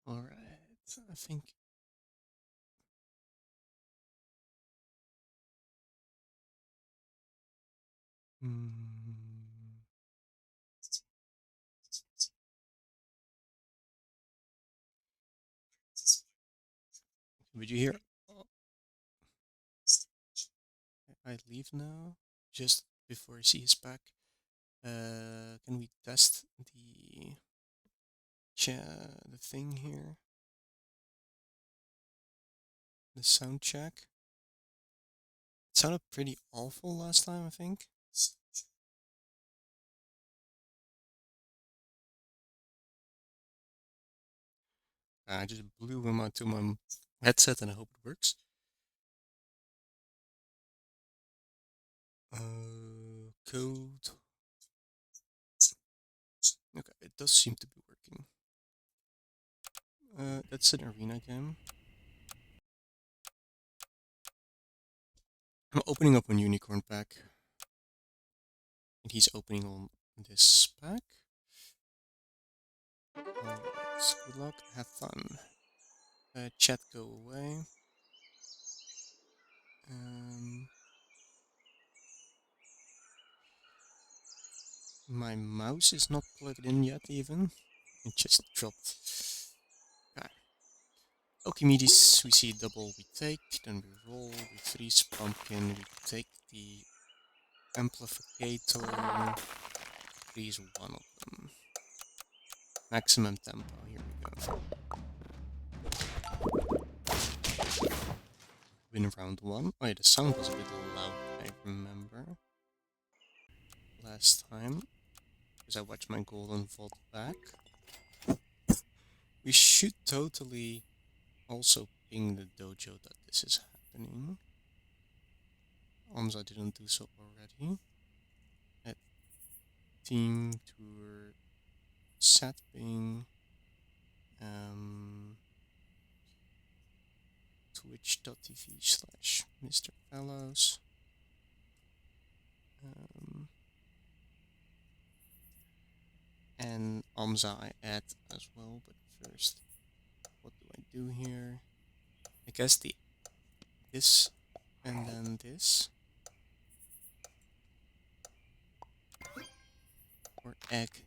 Alright, I think... Hmm. Would you hear? Oh, I leave now, just before I see his back. Can we test the thing here? The sound check? It sounded pretty awful last time, I think. I just blew him out to my headset and I hope it works. Code. Okay, it does seem to be working. That's an arena game. I'm opening up one unicorn pack. And he's opening on this pack. Alright, good luck, have fun. Chat, go away. My mouse is not plugged in yet even. It just dropped. Okay. Alchemides, we see double, we take, then we roll, we freeze pumpkin, we take the amplificator, freeze one of them. Maximum tempo, here we go. Win round one. Oh yeah, the sound was a bit loud, I remember. Last time, because I watched my golden vault back. We should totally also ping the dojo that this is happening. Amza didn't do so already. At team tour set ping twitch.tv/ Mr. Fellows. And Amza I add as well, but first, what do I do here? I guess this and then this. Or egg.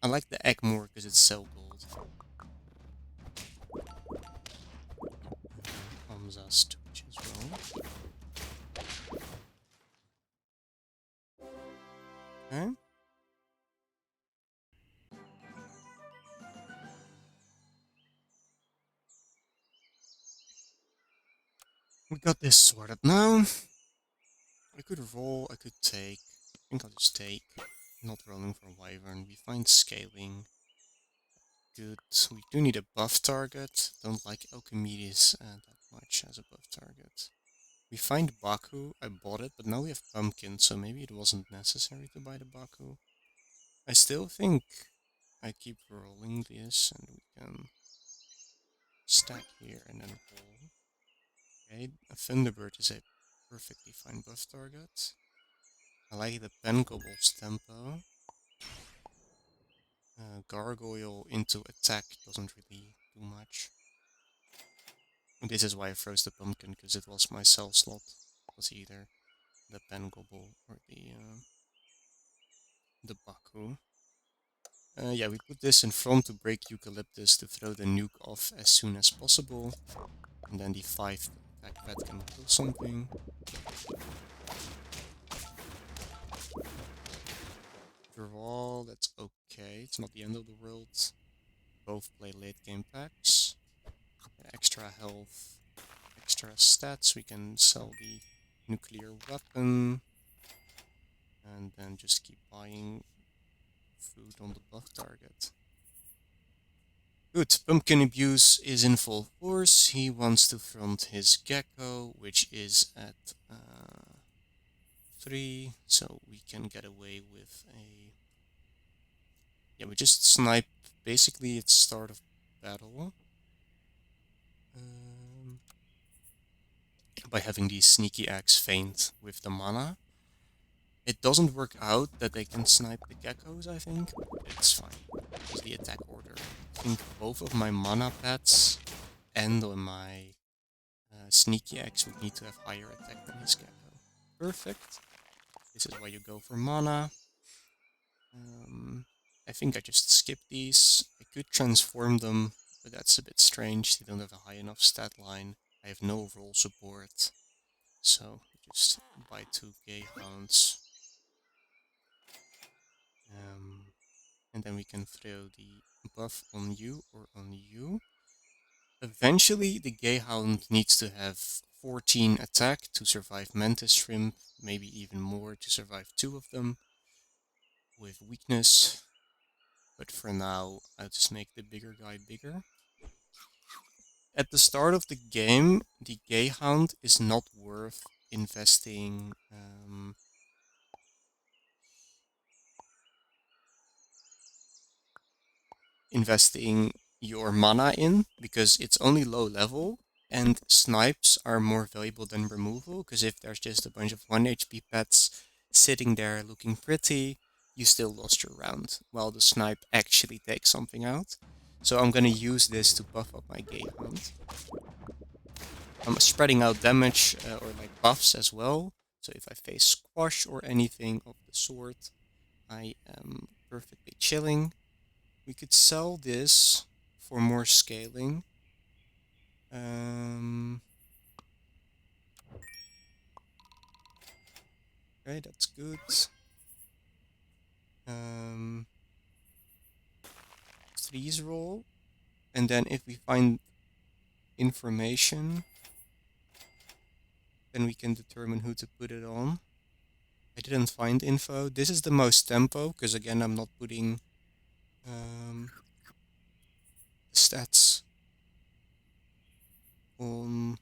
I like the egg more because it's so gold. Amza's Twitch as well. Okay. We got this sorted now. I could roll, I could take. I think I'll just take. Not rolling for Wyvern. We find scaling. Good. We do need a buff target. Don't like Alchemides that much as a buff target. We find Baku. I bought it, but now we have Pumpkin, so maybe it wasn't necessary to buy the Baku. I still think I keep rolling this and we can stack here and then roll. Okay, a Thunderbird is a perfectly fine buff target. I like the Pengobble's tempo. Gargoyle into attack doesn't really do much. And this is why I froze the pumpkin, because it was my cell slot. It was either the Pengobble or the Baku. Yeah, we put this in front to break Eucalyptus to throw the nuke off as soon as possible. And then the 5 attack pet can kill something. Draw, that's okay. It's not the end of the world. Both play late game packs. Extra health, extra stats. We can sell the nuclear weapon. And then just keep buying food on the buff target. Good, Pumpkin Abuse is in full force. He wants to front his Gecko, which is at 3, so we can get away with a... Yeah, we just snipe basically at start of battle. By having the Sneaky Axe feint with the mana. It doesn't work out that they can snipe the geckos, I think. It's fine. It's the attack order. I think both of my mana pets and on my Sneaky Axe would need to have higher attack than his gecko. Perfect. This is why you go for mana. I think I just skip these. I could transform them, but that's a bit strange. They don't have a high enough stat line. I have no roll support. So, just buy 2 Gayhounds. And then we can throw the buff on you or on you. Eventually, the Gayhound needs to have 14 attack to survive Mantis Shrimp, maybe even more to survive 2 of them with weakness. But for now, I'll just make the bigger guy bigger. At the start of the game, the Gayhound is not worth investing your mana in, because it's only low level, and snipes are more valuable than removal, because if there's just a bunch of 1 HP pets sitting there looking pretty, you still lost your round, while the snipe actually takes something out. So I'm gonna use this to buff up my Gayhound. I'm spreading out damage or like buffs as well, so if I face Squash or anything of the sort, I am perfectly chilling. We could sell this for more scaling. Okay, that's good. Freeze roll. And then if we find information, then we can determine who to put it on. I didn't find info. This is the most tempo, because again, I'm not putting stats on...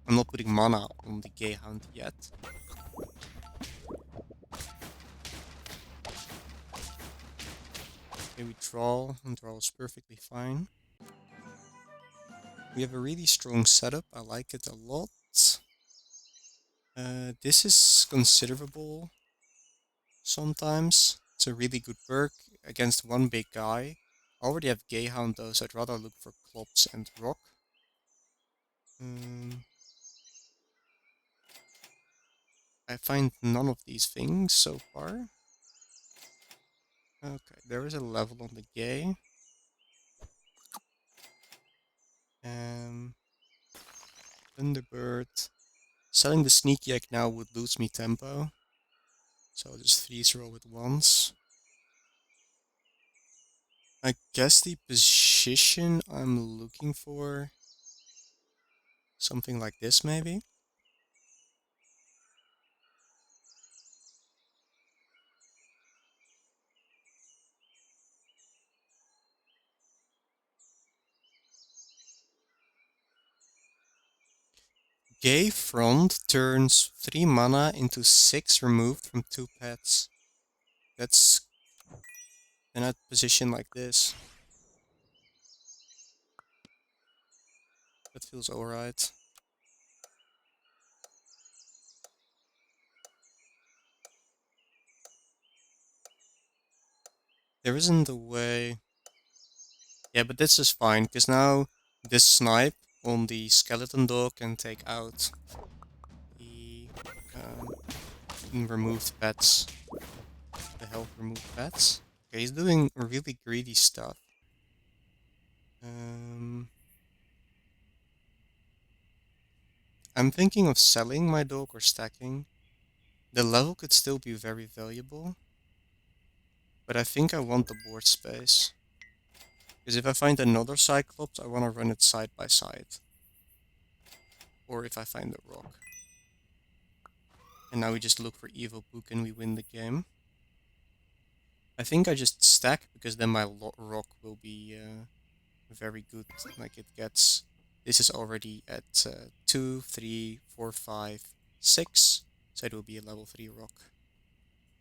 I'm not putting mana on the Gayhound yet. Okay, we draw, and draw is perfectly fine. We have a really strong setup, I like it a lot. This is considerable sometimes. It's a really good perk against one big guy. I already have Gayhound though, so I'd rather look for Klops and Rock. I find none of these things so far. Okay, there is a level on the Gay. Thunderbird. Selling the Sneaky Egg now would lose me tempo. So I'll just freeze roll it once. I guess the position I'm looking for... something like this, maybe? Gay Front turns 3 mana into 6 removed from 2 pets. That's in a position like this. That feels alright. There isn't a way... Yeah, but this is fine, because now this snipe on the skeleton dog can take out the removed pets. The health removed pets. Okay, he's doing really greedy stuff. I'm thinking of selling my dog or stacking. The level could still be very valuable, but I think I want the board space. Because if I find another Cyclops, I want to run it side by side. Or if I find a rock. And now we just look for Evil Book and we win the game. I think I just stack because then my rock will be very good. Like it gets... This is already at 2, 3, 4, 5, 6. So it will be a level 3 rock.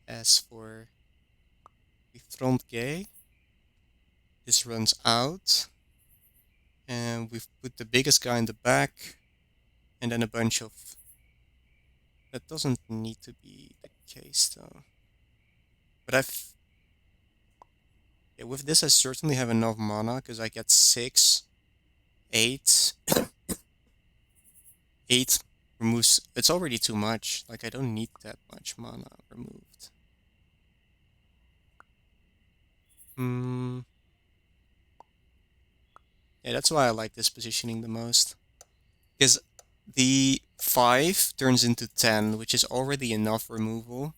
As for the Front Gay, this runs out. And we've put the biggest guy in the back. And then a bunch of... That doesn't need to be the case though. But yeah, with this I certainly have enough mana, because I get 6, 8... 8 removes... It's already too much. Like, I don't need that much mana removed. Yeah, that's why I like this positioning the most. Because the 5 turns into 10, which is already enough removal.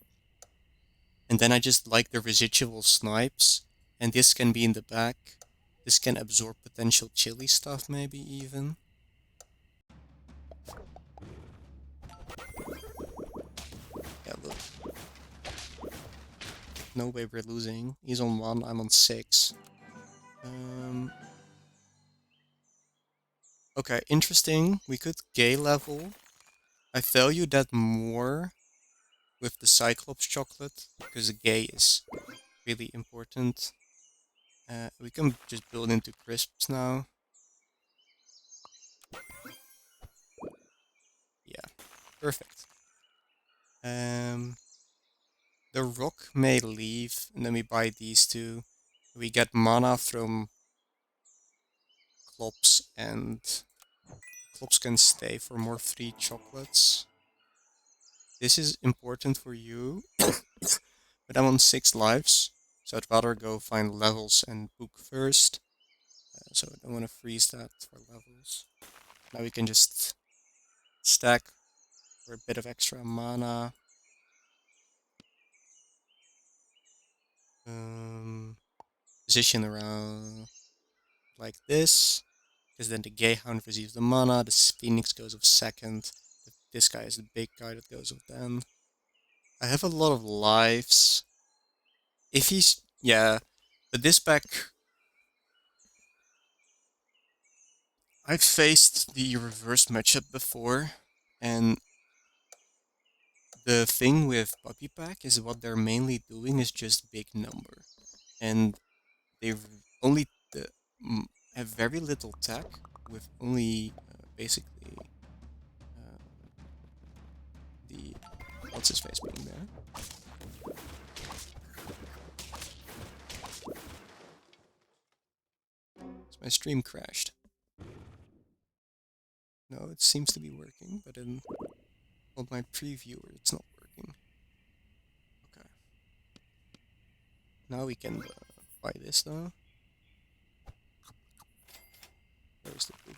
And then I just like the residual snipes. And this can be in the back. This can absorb potential chili stuff, maybe even. Yeah, look. No way we're losing. He's on 1, I'm on 6. Okay, interesting. We could gay level. I value that more with the Cyclops chocolate, because the gay is really important. We can just build into crisps now. Yeah, perfect. The rock may leave, and then we buy these two. We get mana from Klops, and Klops can stay for more free chocolates. This is important for you, but I'm on 6 lives, so I'd rather go find levels and book first. So I don't want to freeze that for levels. Now we can just stack for a bit of extra mana. Position around like this, because then the Gayhound receives the mana, the Phoenix goes of second, this guy is the big guy that goes of then. I have a lot of lives. If he's... yeah, but this pack... I've faced the reverse matchup before, and the thing with Puppy Pack is what they're mainly doing is just big number. And they've only have very little tech, with only basically the... what's his face being there? So my stream crashed. No, it seems to be working, but on my previewer it's not working. Okay. Now we can buy this though. Where's the book?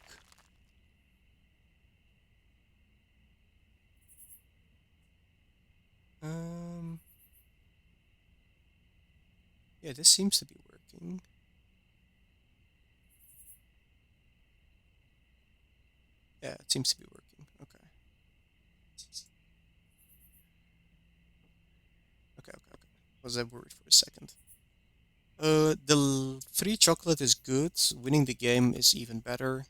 Yeah, this seems to be working. Yeah, it seems to be working. Okay. Okay. Was I worried for a second? The free chocolate is good. Winning the game is even better.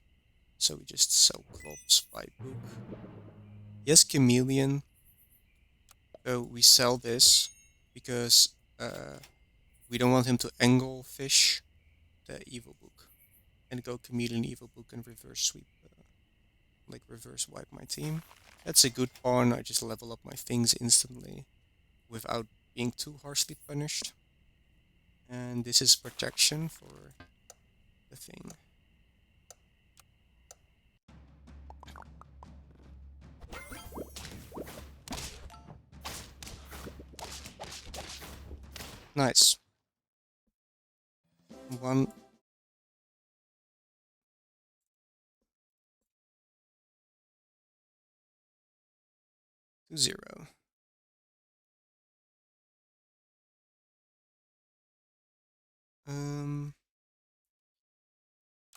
So we just sell Klops by book. Yes, Chameleon. So we sell this because we don't want him to angle fish the evil book and go Chameleon evil book and reverse sweep, like reverse wipe my team. That's a good pawn. I just level up my things instantly without being too harshly punished. And this is protection for the thing. Nice. 1. To 0.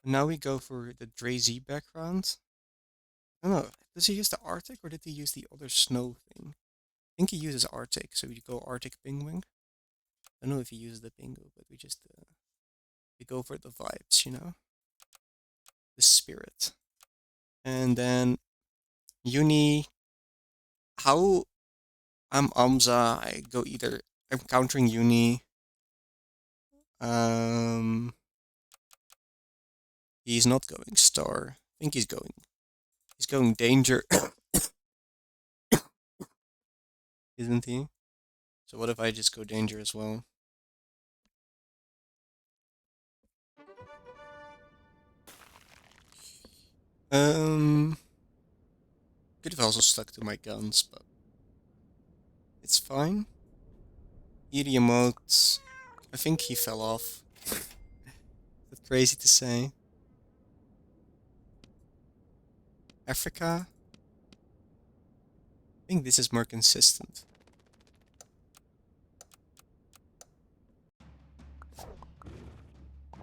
Now we go for the Drazy background. I don't know. Does he use the Arctic or did he use the other snow thing? I think he uses Arctic, so we go Arctic Penguin. I don't know if he uses the Pingu, but we just we go for the vibes, you know, the spirit. And then Uni. How I'm Amza. I go either. I'm countering Uni. He's not going Star. I think he's going. He's going Danger, isn't he? So what if I just go Danger as well? Could have also stuck to my guns, but it's fine. Idiomote. I think he fell off. That's crazy to say. Africa. I think this is more consistent.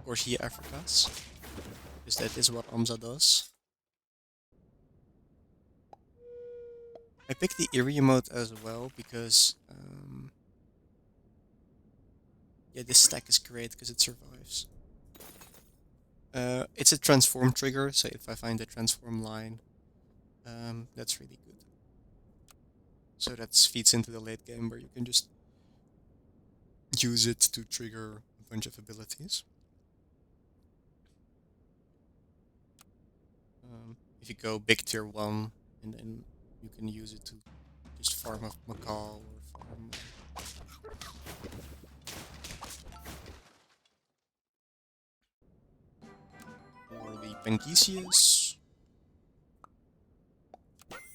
Or he Africas. Because that is what Amza does. I picked the Eerie emote as well because yeah, this stack is great because it survives. It's a transform trigger, so if I find a transform line, that's really good. So that feeds into the late game where you can just use it to trigger a bunch of abilities. If you go big tier 1, and then you can use it to just farm a Macaw or farm or the Pangesius.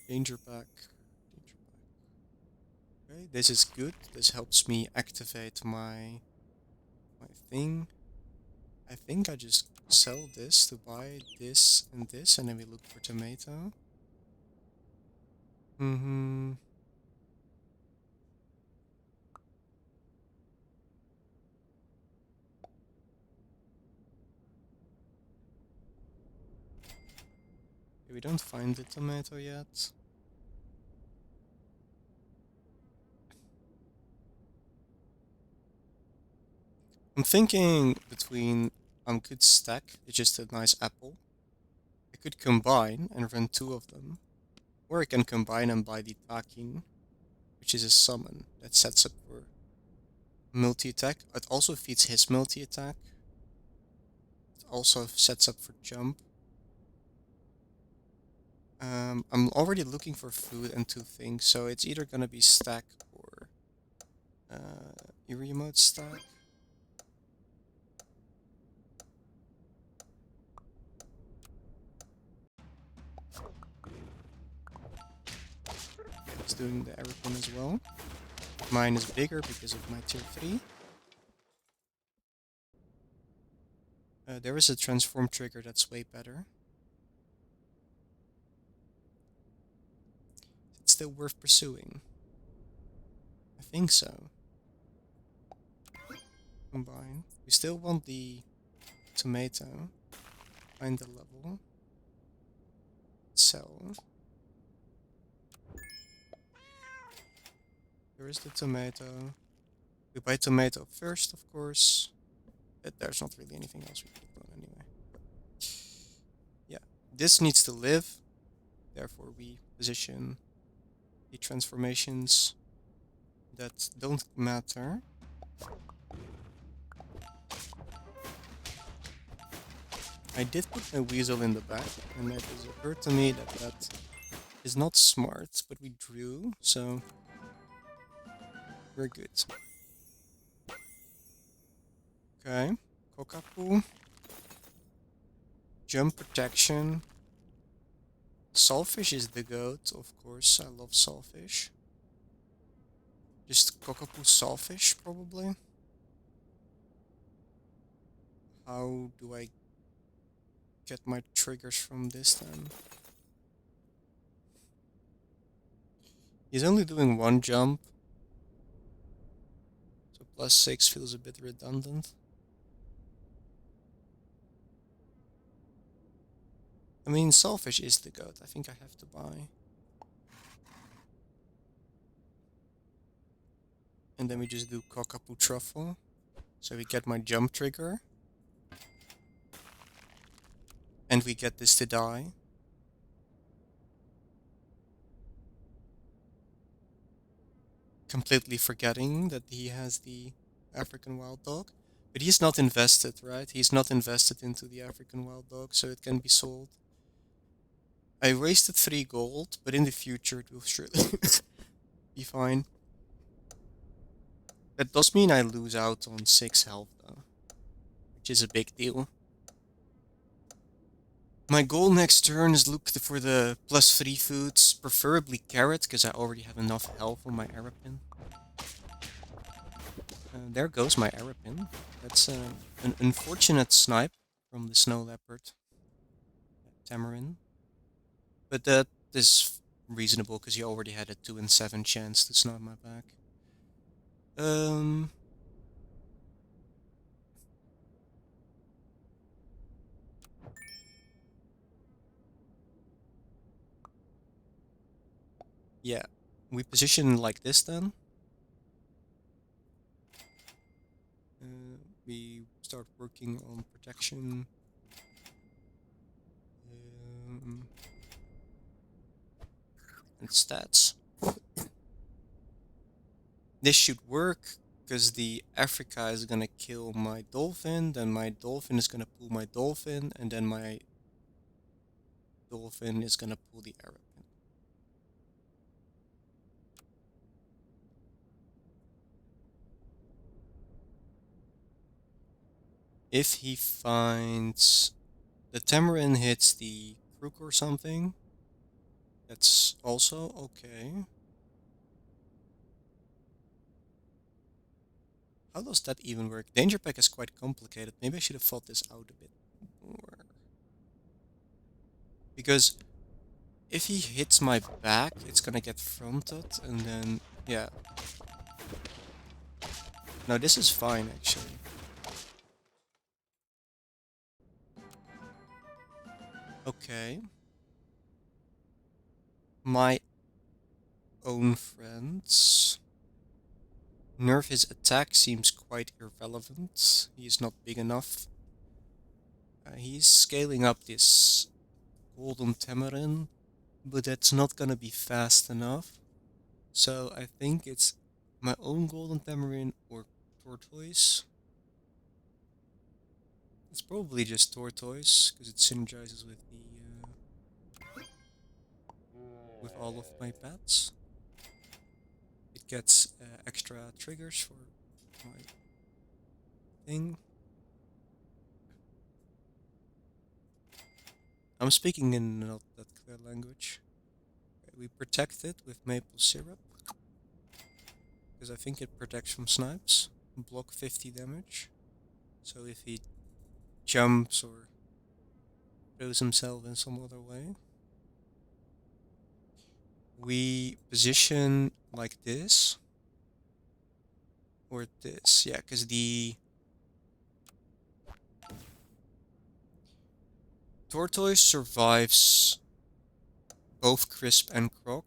Danger pack. Okay, this is good. This helps me activate my thing. I think I just sell this to buy this, and then we look for tomato. We don't find the tomato yet. I'm thinking between could stack, it's just a nice apple. I could combine and run 2 of them. Or I can combine and buy the Takin, which is a summon that sets up for multi-attack. It also feeds his multi-attack. It also sets up for jump. I'm already looking for food and 2 things, so it's either gonna be stack or remote stack. It's doing the Aeropon as well. Mine is bigger because of my tier 3. There is a transform trigger that's way better. It's still worth pursuing. I think so. Combine. We still want the tomato. Find the level. Sell. Here is the tomato. We buy tomato first, of course. But there's not really anything else we could have done anyway. Yeah, this needs to live. Therefore, we position the transformations that don't matter. I did put my weasel in the back, and it has occurred to me that that is not smart, but we drew, so we're good. Okay, Kokapu. Jump protection. Saltfish is the goat, of course. I love saltfish. Just Kokapu saltfish, probably. How do I get my triggers from this then? He's only doing one jump, so +6 feels a bit redundant. I mean, Selfish is the goat. I think I have to buy. And then we just do Cockapoo Truffle. So we get my jump trigger. And we get this to die. Completely forgetting that he has the African wild dog. But he's not invested, right? He's not invested into the African wild dog, so it can be sold. I wasted 3 gold, but in the future it will surely be fine. That does mean I lose out on 6 health though, which is a big deal. My goal next turn is look for the +3 foods, preferably carrot, because I already have enough health on my Arapin. There goes my Arapin. That's an unfortunate snipe from the snow leopard, Tamarin. But that is reasonable, because he already had a 2 in 7 chance to snipe my back. Yeah, we position like this then. We start working on protection. And stats. This should work, because the Africa is gonna kill my dolphin, then my dolphin is gonna pull my dolphin, and then my dolphin is gonna pull the Arapin. If he finds the Tamarin hits the crook or something, that's also okay. How does that even work? Danger Pack is quite complicated. Maybe I should have thought this out a bit more. Because if he hits my back, it's gonna get fronted, and then, yeah. No, this is fine, actually. Okay. My own friends. Nerf his attack seems quite irrelevant. He's not big enough. He's scaling up this Golden Tamarin, but that's not gonna be fast enough. So I think it's my own Golden Tamarin or Tortoise. It's probably just Tortoise, because it synergizes with the with all of my pets. It gets extra triggers for my thing. I'm speaking in not that clear language. We protect it with maple syrup, because I think it protects from snipes. Block 50 damage. So if he jumps or throws himself in some other way, we position like this. Or this, yeah, because the Tortoise survives both Crisp and Croc.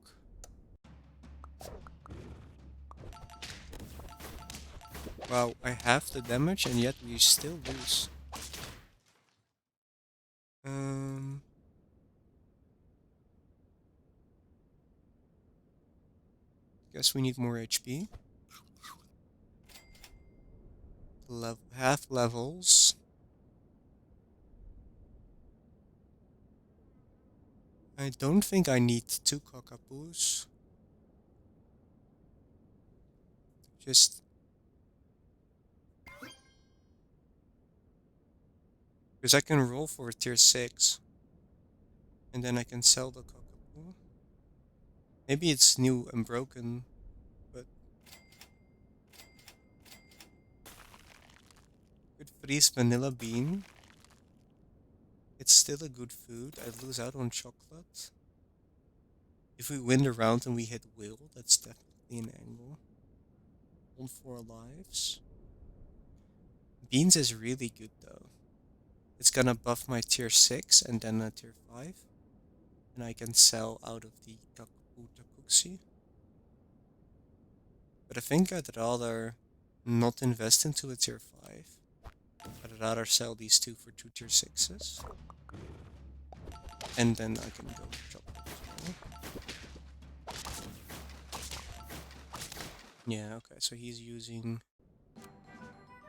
Wow, I have the damage and yet we still lose. Guess we need more HP. Half levels. I don't think I need 2 Cockapoos. Just... because I can roll for a tier 6. And then I can sell the Cockapoo. Maybe it's new and broken, but... Could freeze vanilla bean. It's still a good food. I'd lose out on chocolate. If we win the round and we hit will, that's definitely an angle. On 4 lives. Beans is really good though. It's gonna buff my tier 6 and then a tier 5. And I can sell out of the Utakuxi. But I think I'd rather not invest into a tier 5. I'd rather sell these two for 2 tier 6s. And then I can go for chocolate as well. Yeah, okay, so he's using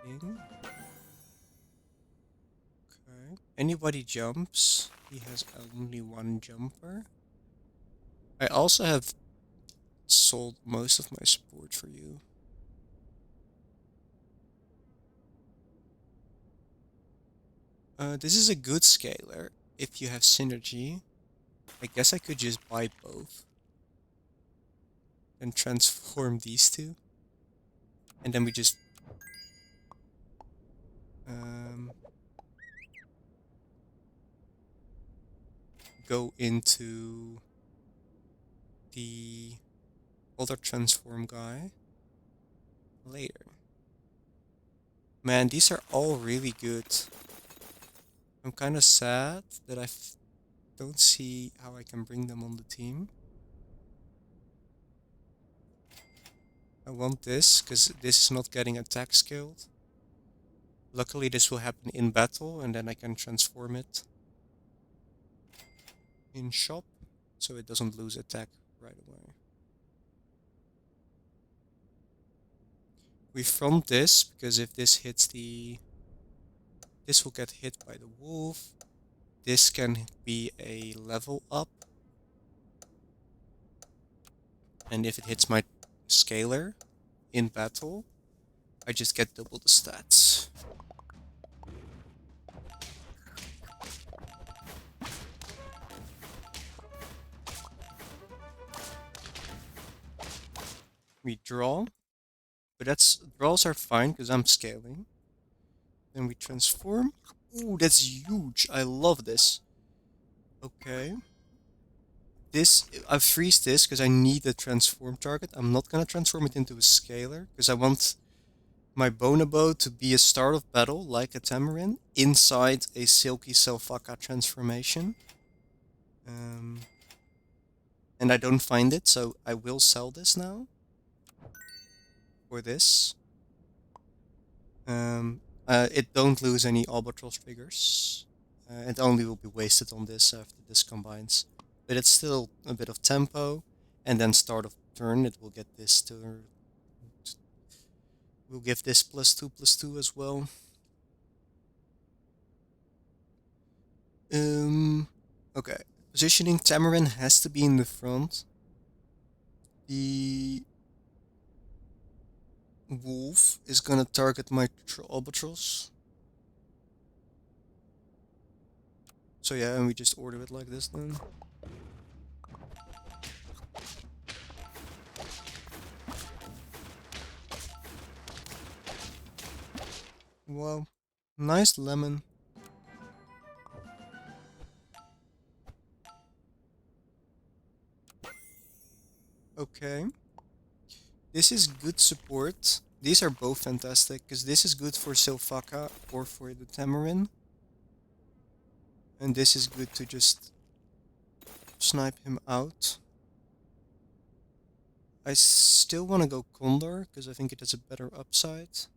thing. Okay. Anybody jumps, he has only one jumper. I also have sold most of my support for you. This is a good scaler if you have synergy. I guess I could just buy both and transform these two. And then we just go into the other transform guy later. Man, these are all really good. I'm kind of sad that I don't see how I can bring them on the team. I want this, because this is not getting attack skilled. Luckily this will happen in battle, and then I can transform it in shop, so it doesn't lose attack right away. We front this, because if this hits the... This will get hit by the wolf. This can be a level up. And if it hits my scaler in battle, I just get double the stats. We draw, but draws are fine because I'm scaling. Then we transform. Ooh, that's huge. I love this. Okay. I freeze this because I need a transform target. I'm not gonna transform it into a scaler because I want my Bonobo to be a start of battle, like a Tamarin, inside a Silky Selfaka transformation. And I don't find it, so I will sell this now. For this. It don't lose any Albatross triggers. It only will be wasted on this after this combines. But it's still a bit of tempo. And then start of turn, it will get this to... We'll give this +2/+2 as well. Okay. Positioning Tamarin has to be in the front. The wolf is gonna target my Albatross. So yeah, and we just order it like this then. Wow. Nice lemon. Okay. This is good support. These are both fantastic, because this is good for Silfaka or for the Tamarin. And this is good to just snipe him out. I still want to go Condor, because I think it has a better upside.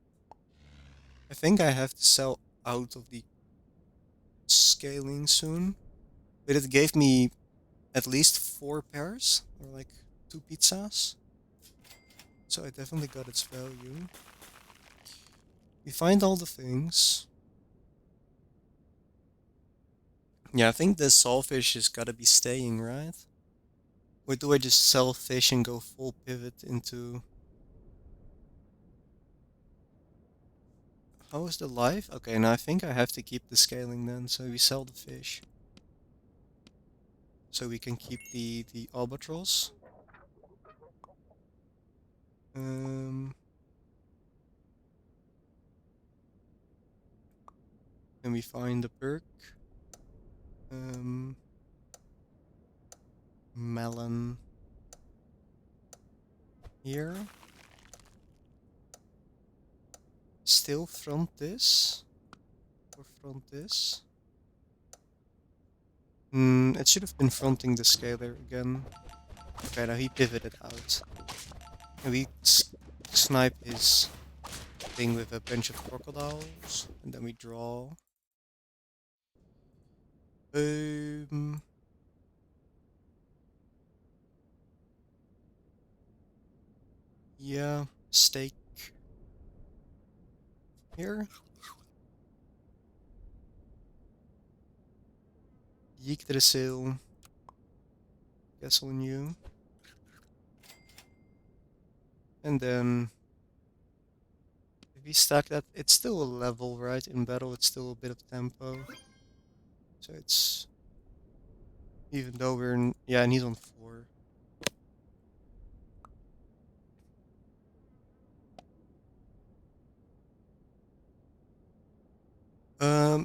I think I have to sell out of the scaling soon. But it gave me at least 4 pairs, or like 2 pizzas. So I definitely got its value. We find all the things. Yeah, I think the Sawfish has gotta be staying, right? Or do I just sell fish and go full pivot into... How is the life? Okay, now I think I have to keep the scaling then, so we sell the fish. So we can keep the Albatross. Then we find the perk. Melon here. Still front this? Or front this? It should have been fronting the scaler again. Okay, now he pivoted out. And we snipe his thing with a bunch of crocodiles. And then we draw. Yeah, stake here. Yggdrasil. Guess on you. And then if we stack that, it's still a level, right? In battle, it's still a bit of tempo. So it's... Even though we're in... Yeah, and he's on 4.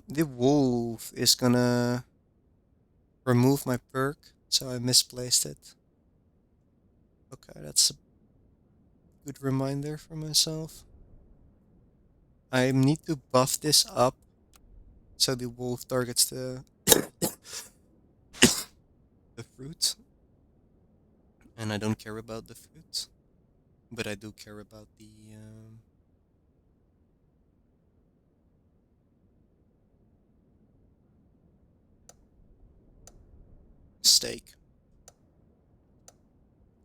The wolf is gonna remove my perk, so I misplaced it. Okay, that's a good reminder for myself. I need to buff this up so the wolf targets the the fruit. And I don't care about the fruit, but I do care about the steak.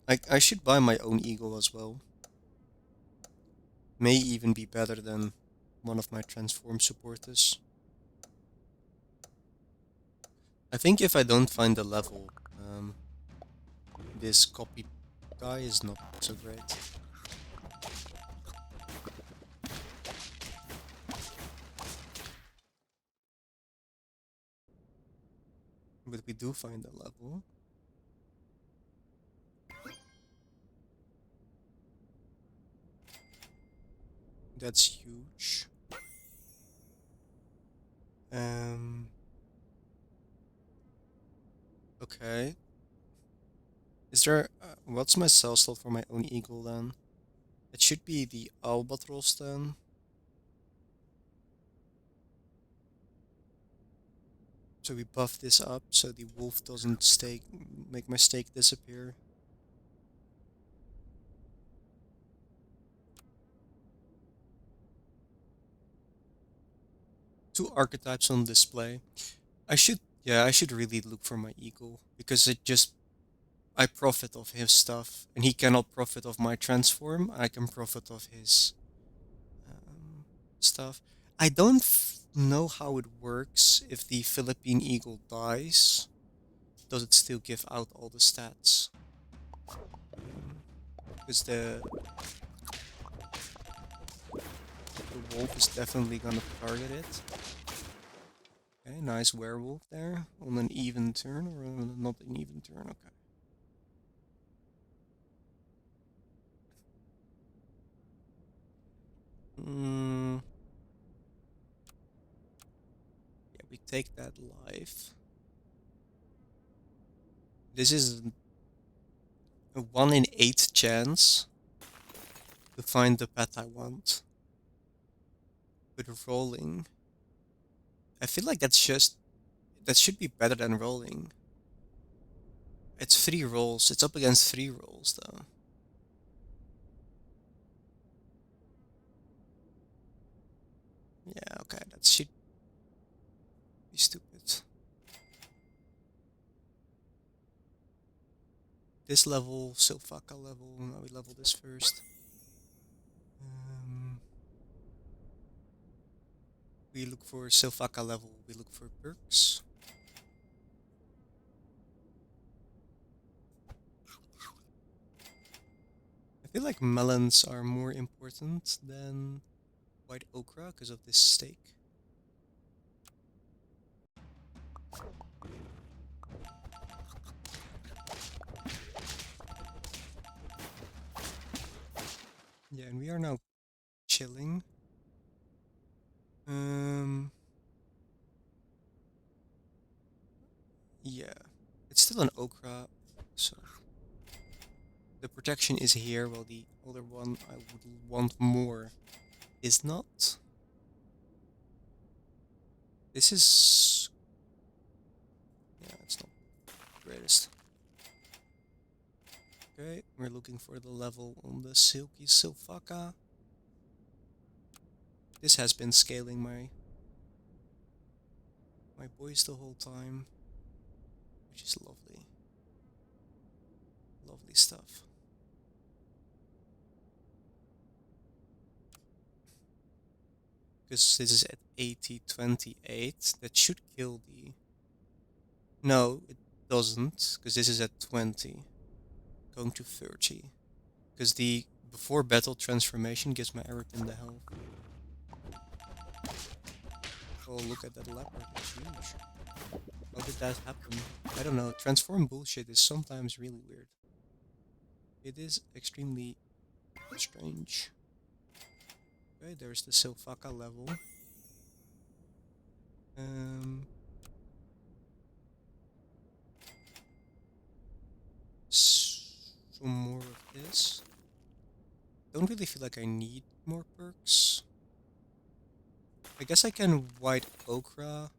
I should buy my own eagle as well. May even be better than one of my transform supporters. I think if I don't find the level, this copy guy is not so great. But we do find the level. That's huge. Okay. Is there... what's my cell slot for my own eagle then? It should be the albatross then. So we buff this up so the wolf doesn't make my stake disappear. Two archetypes on display. I should really look for my eagle because I profit of his stuff and he cannot profit of my transform. I can profit of his stuff. I don't know how it works if the Philippine eagle dies. Does it still give out all the stats? Because the wolf is definitely gonna target it. Okay, nice werewolf there on an even turn or not an even turn. Okay. Yeah, we take that life. This is a 1 in 8 chance to find the pet I want. With rolling. I feel like that should be better than rolling. It's 3 rolls. It's up against 3 rolls though. Yeah, okay, that should be stupid. This level, Silphaka level, now we level this first. We look for Silphaka level, we look for perks. I feel like melons are more important than white okra because of this steak. Yeah, and we are now chilling. Yeah, it's still an Okra, so the protection is here, while the other one I would want more is not. This is... yeah, it's not the greatest. Okay, we're looking for the level on the Silky Silphaka. This has been scaling my boys the whole time, which is lovely. Lovely stuff. Because this is at 80-28, that should kill the... no, it doesn't, because this is at 20, going to 30. Because the before battle transformation gives my Arakin the health. Oh, look at that leopard, it's huge. How did that happen? I don't know, transform bullshit is sometimes really weird. It is extremely strange. Okay, there's the Silphaka level. Some more of this. Don't really feel like I need more perks. I guess I can white Okra,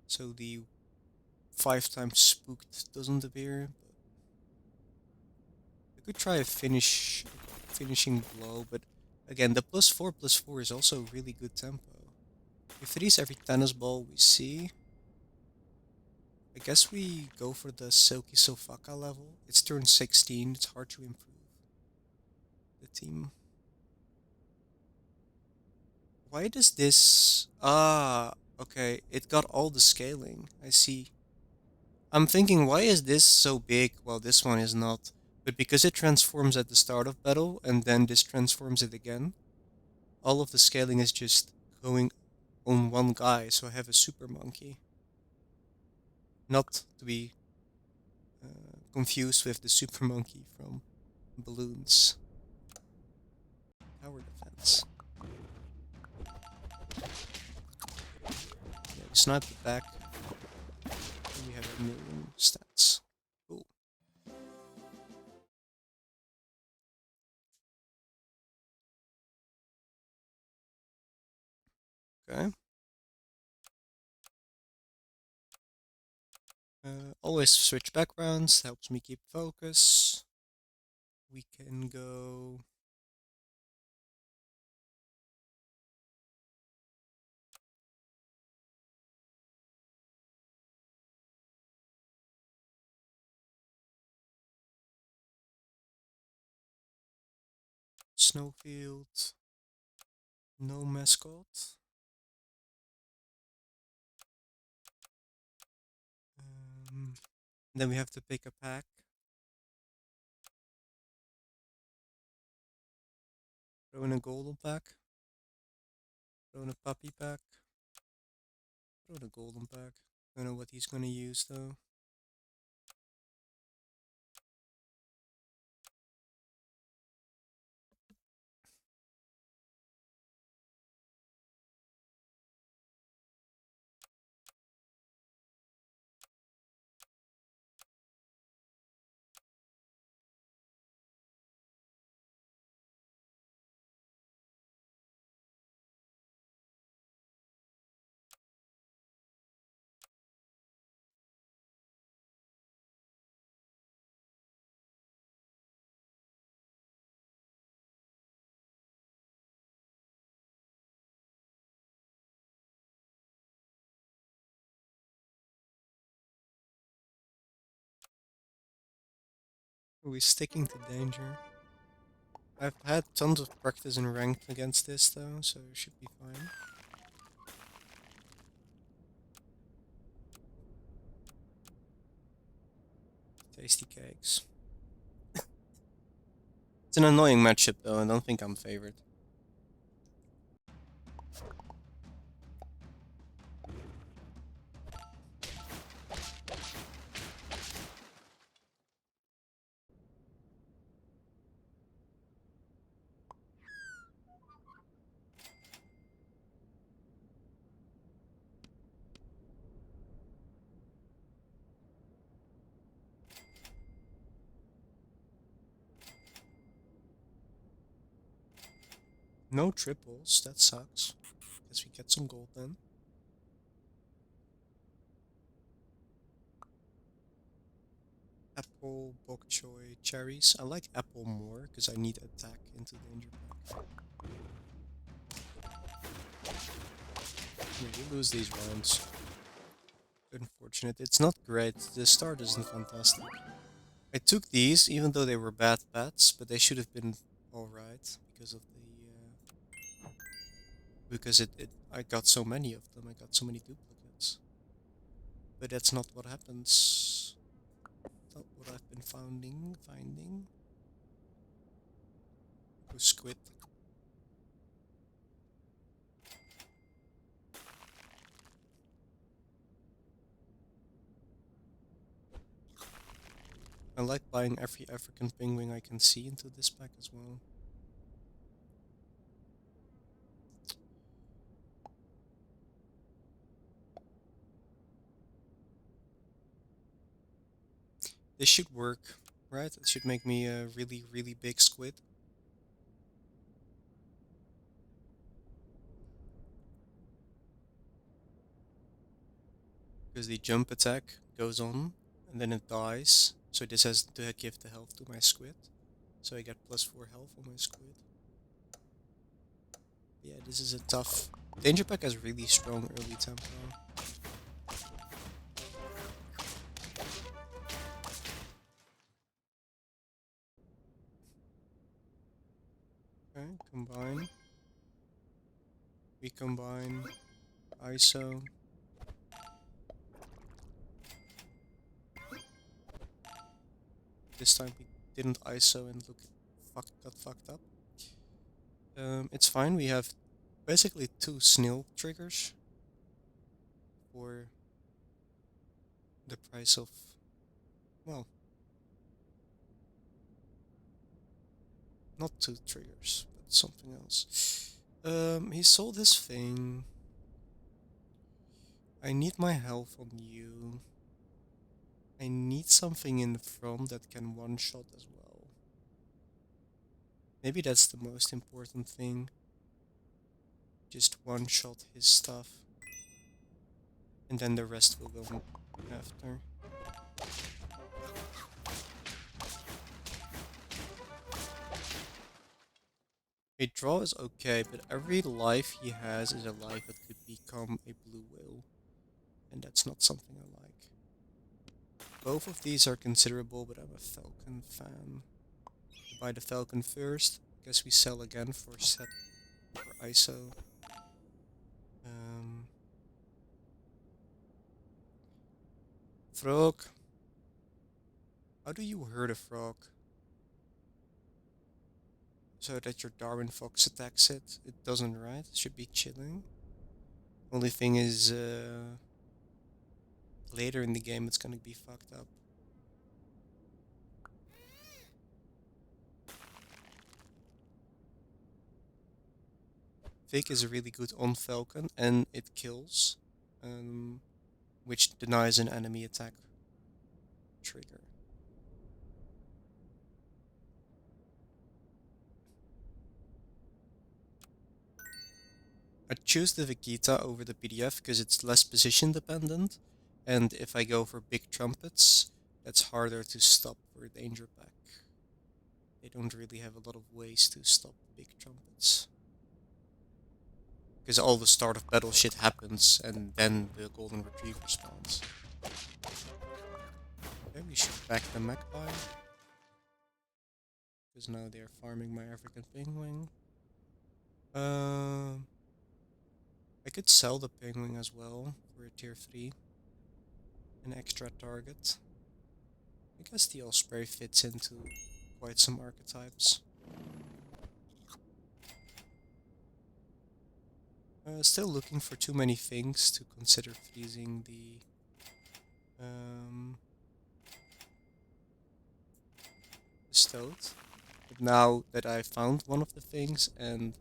so the 5 times spooked doesn't appear. But I could try a finishing blow, but again, the +4/+4 is also really good tempo. We freeze every tennis ball we see. I guess we go for the Silky Silphaka level. It's turn 16, it's hard to improve the team. Why does this... ah, okay, it got all the scaling. I see. I'm thinking, why is this so big while this one is not? But because it transforms at the start of battle, and then this transforms it again, all of the scaling is just going on one guy, so I have a super monkey. Not to be confused with the super monkey from Balloons. Tower defense. Yeah, we snipe the back, and we have a million stats. Cool. Okay. Always switch backgrounds, helps me keep focus. We can go... Snowfield, no mascot. Then we have to pick a pack. Throw in a golden pack. Throw in a puppy pack. Throw in a golden pack. Don't know what he's gonna use though. Are we sticking to danger? I've had tons of practice in ranked against this though, so it should be fine. Tasty cakes. It's an annoying matchup though, I don't think I'm favored. No triples, that sucks. Guess we get some gold then. Apple, bok choy, cherries. I like apple more because I need attack into danger pack. Yeah, we lose these rounds. Unfortunate. It's not great. The start isn't fantastic. I took these even though they were bad bets, but they should have been alright because of the because it I got so many of them. I got so many duplicates. But that's not what happens. Not what I've been finding. Oh, squid. I like buying every African penguin I can see into this pack as well. This should work, right? It should make me a really, really big squid. Because the jump attack goes on, and then it dies. So this has to give the health to my squid. So I get +4 health on my squid. Yeah, this is a tough... Danger Pack has really strong early tempo. Okay, combine. We combine. ISO. This time we didn't ISO and got fucked up. It's fine, we have basically 2 snail triggers for the price of, well, not 2 triggers, but something else. He sold his thing. I need my health on you. I need something in front that can one-shot as well. Maybe that's the most important thing. Just one-shot his stuff. And then the rest will go after. A draw is okay, but every life he has is a life that could become a blue whale. And that's not something I like. Both of these are considerable, but I'm a Falcon fan. Buy the Falcon first. Guess we sell again for set for ISO. Frog. How do you hurt a frog? So that your Darwin Fox attacks it? It doesn't, right? It should be chilling. Only thing is, later in the game it's gonna be fucked up. Vic is really good on Falcon, and it kills, which denies an enemy attack trigger. I choose the Vegeta over the PDF because it's less position dependent, and if I go for big trumpets, that's harder to stop for Danger Pack. They don't really have a lot of ways to stop big trumpets. Because all the start of battle shit happens, and then the Golden Retriever spawns. Okay, we should back the Magpie. Because now they're farming my African Penguin. I could sell the Penguin as well for a tier 3. An extra target. I guess the Osprey fits into quite some archetypes. Still looking for too many things to consider freezing the Stoat. But now that I found one of the things and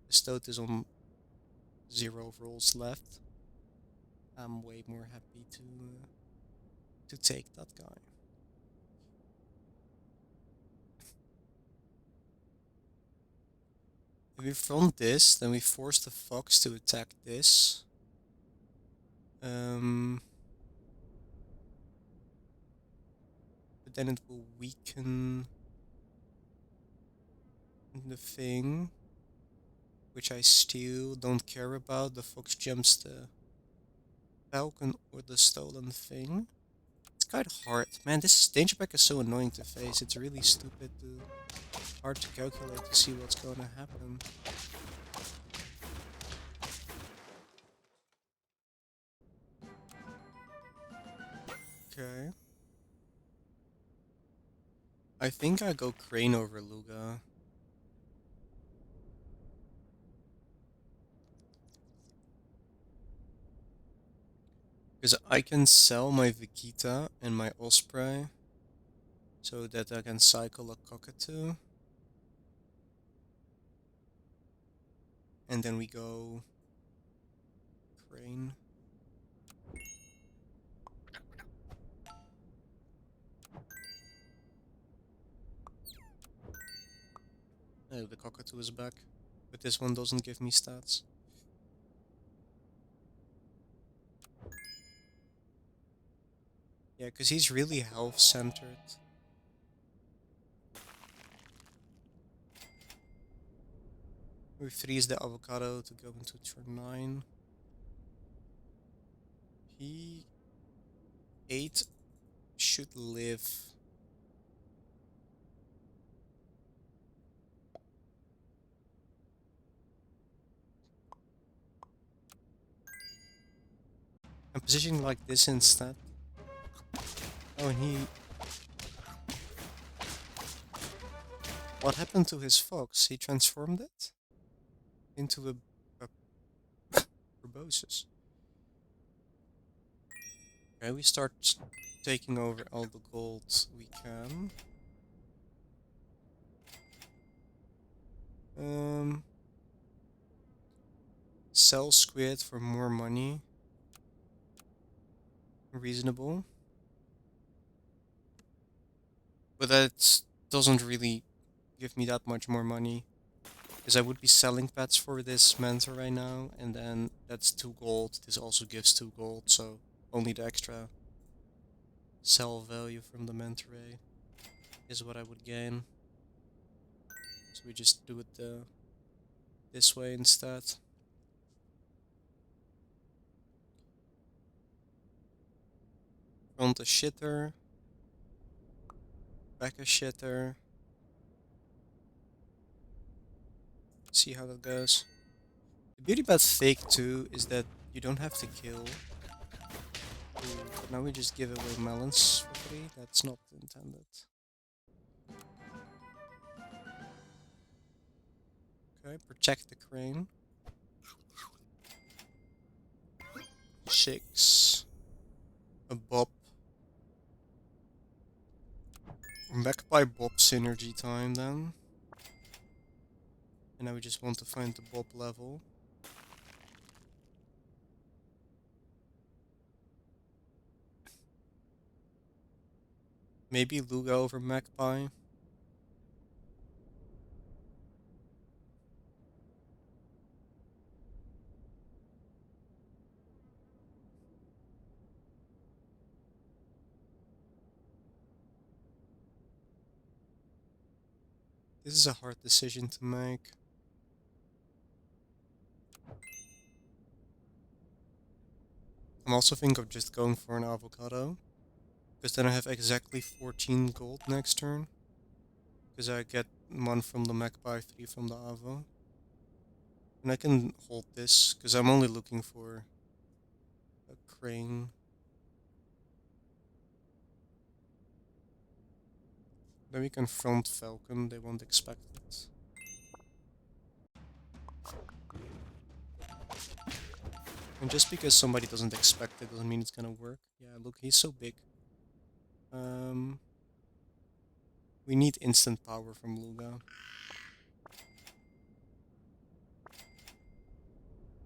the Stoat is on 0 rolls left, I'm way more happy to take that guy. If we front this, then we force the fox to attack this. But then it will weaken the thing, which I still don't care about. The fox jumps the falcon or the stolen thing. It's quite hard. Man, this danger pack is so annoying to face. It's really stupid to hard to calculate to see what's going to happen. Okay. I think I go Crane over Luga. Because I can sell my Vegeta and my Osprey so that I can cycle a Cockatoo. And then we go Crane. Oh, the Cockatoo is back. But this one doesn't give me stats. Yeah, because he's really health-centered. We freeze the avocado to go into turn 9. He 8 should live. I'm positioning like this instead. Oh, and he... What happened to his fox? He transformed it into a Proboscis. Okay, we start taking over all the gold we can. Sell squid for more money. Reasonable. But that doesn't really give me that much more money. Because I would be selling pets for this Manta right now, and then that's 2 gold. This also gives 2 gold, so only the extra sell value from the Manta Ray is what I would gain. So we just do it this way instead. Front a shitter. Back a shitter. See how that goes. The beauty about Fake 2 is that you don't have to kill. Ooh, but now we just give away melons for free. That's not intended. Okay, protect the crane. 6. A Bob. Back by Bob synergy time then. And now we just want to find the Bob level. Maybe Luga over Magpie. This is a hard decision to make. I'm also thinking of just going for an avocado. Because then I have exactly 14 gold next turn. Because I get 1 from the Magpie, 3 from the Avo. And I can hold this, because I'm only looking for a crane. Then we can front Falcon, they won't expect it. And just because somebody doesn't expect it doesn't mean it's gonna work. Yeah, look, he's so big. We need instant power from Luga.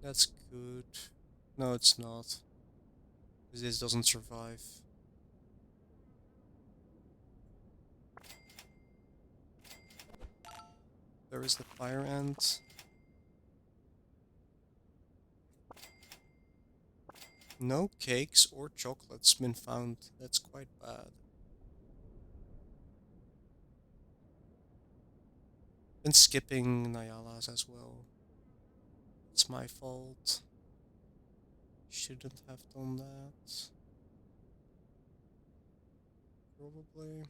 That's good. No, it's not. Because this doesn't survive. There is the Fire Ant. No cakes or chocolates been found. That's quite bad. Been skipping Nyalas as well. It's my fault. Shouldn't have done that. Probably.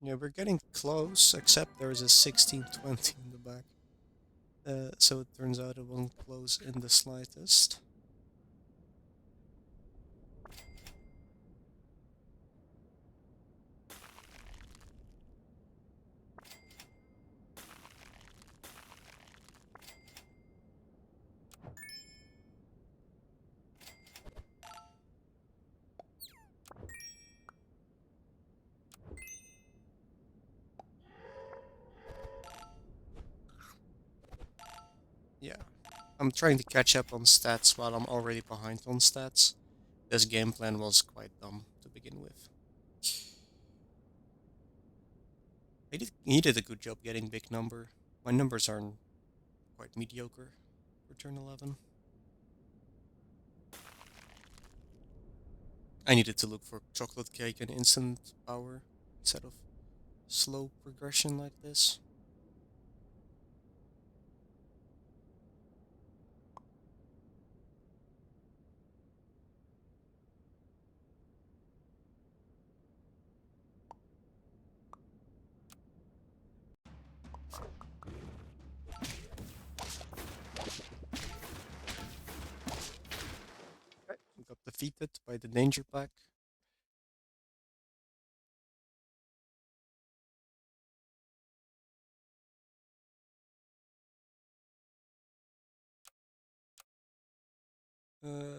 Yeah, we're getting close, except there is a 1620 in the back. So it turns out it wasn't close in the slightest. Yeah. I'm trying to catch up on stats while I'm already behind on stats. This game plan was quite dumb to begin with. He did a good job getting big number. My numbers are quite mediocre for turn 11. I needed to look for chocolate cake and instant power instead of slow progression like this. Okay, we got defeated by the danger pack.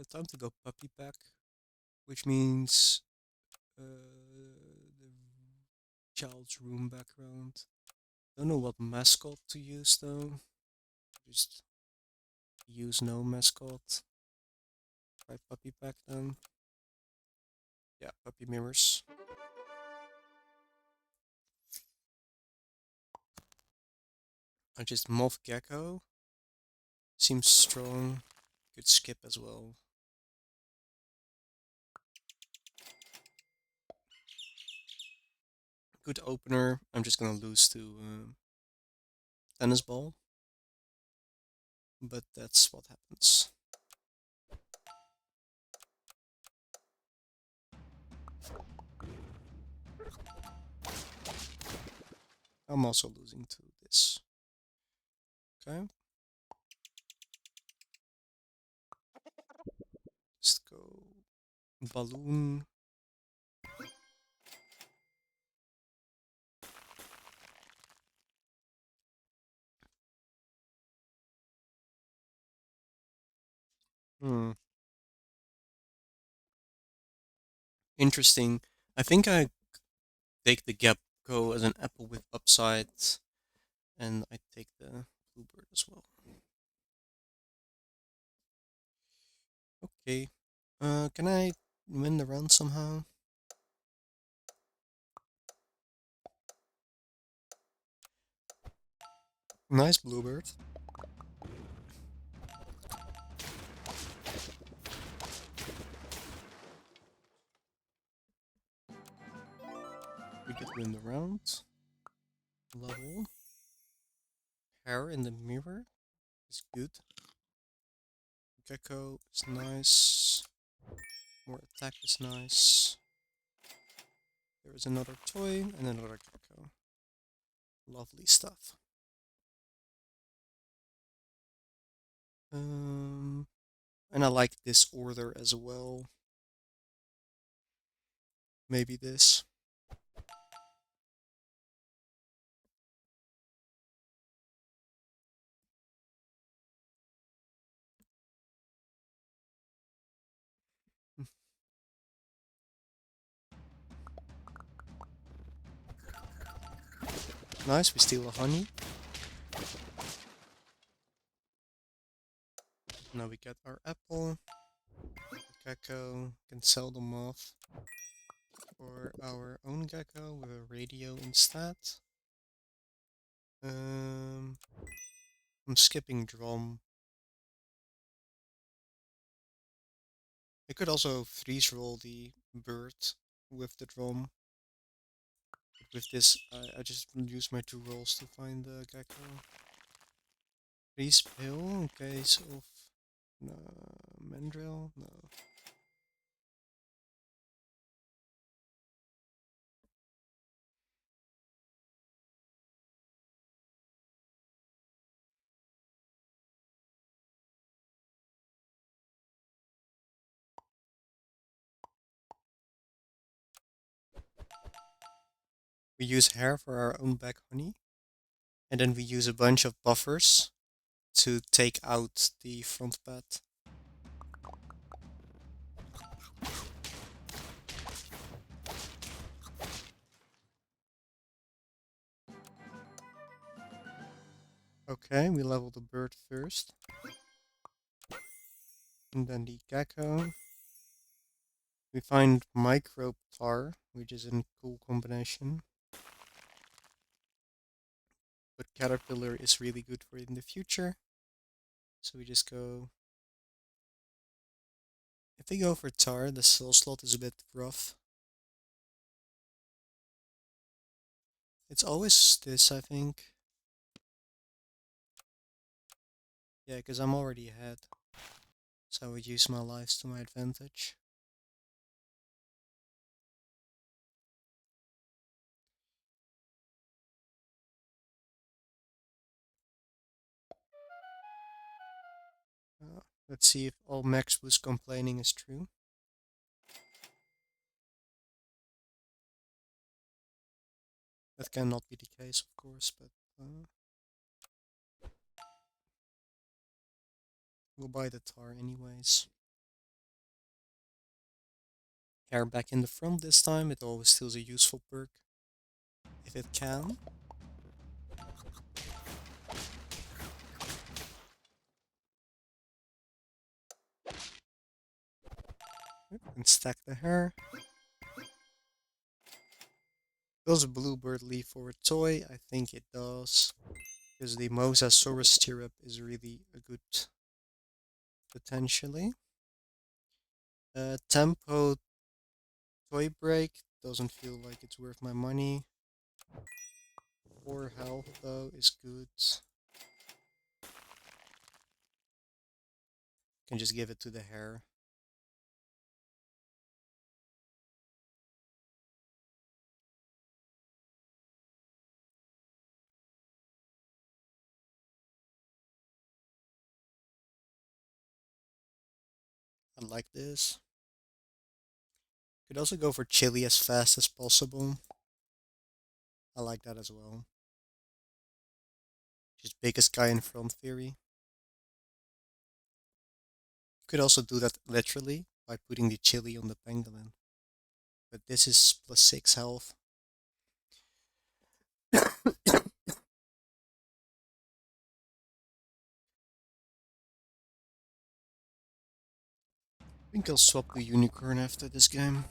Time to go puppy pack, which means the child's room background. Don't know what mascot to use though. Just use no mascot. Try puppy pack then. Yeah, puppy mirrors. I just Moth Gecko. Seems strong. Could skip as well. Good opener. I'm just gonna lose to tennis ball. But that's what happens. I'm also losing to this. Okay. Let's go balloon. Hmm. Interesting. I think I take the Gecko as an apple with upside, and I take the bluebird as well. Okay. Can I win the round somehow? Nice bluebird. We did win the round. Level. Hair in the mirror is good. Gecko is nice. More attack is nice. There is another toy and another gecko. Lovely stuff. And I like this order as well. Maybe this. Nice, we steal a honey. Now we get our apple. Gecko, can sell them off for our own gecko with a radio instead. Um, I'm skipping drum. I could also freeze roll the bird with the drum. But with this, I just use my 2 rolls to find the gecko. Freeze pill in case of mandrill? No. We use hair for our own back honey. And then we use a bunch of buffers to take out the front pet. Okay, we level the bird first. And then the gecko. We find microbe tar, which is a cool combination. But caterpillar is really good for it in the future. So we just go... If we go for tar, the cell slot is a bit rough. It's always this, I think. Yeah, because I'm already ahead. So I would use my lives to my advantage. Let's see if all Max was complaining is true. That cannot be the case, of course, but we'll buy the tar anyways. Hair back in the front this time, it always steals a useful perk. If it can. And stack the hair. Does a bluebird leave for a toy? I think it does. Because the Mosasaurus stirrup is really a good potentially. Tempo toy break doesn't feel like it's worth my money. 4 health though is good. Can just give it to the hare. I like this. Could also go for chili as fast as possible. I like that as well. Just biggest guy in front theory. Could also do that literally by putting the chili on the pangolin. But this is plus 6 health. I think I'll swap the unicorn after this game.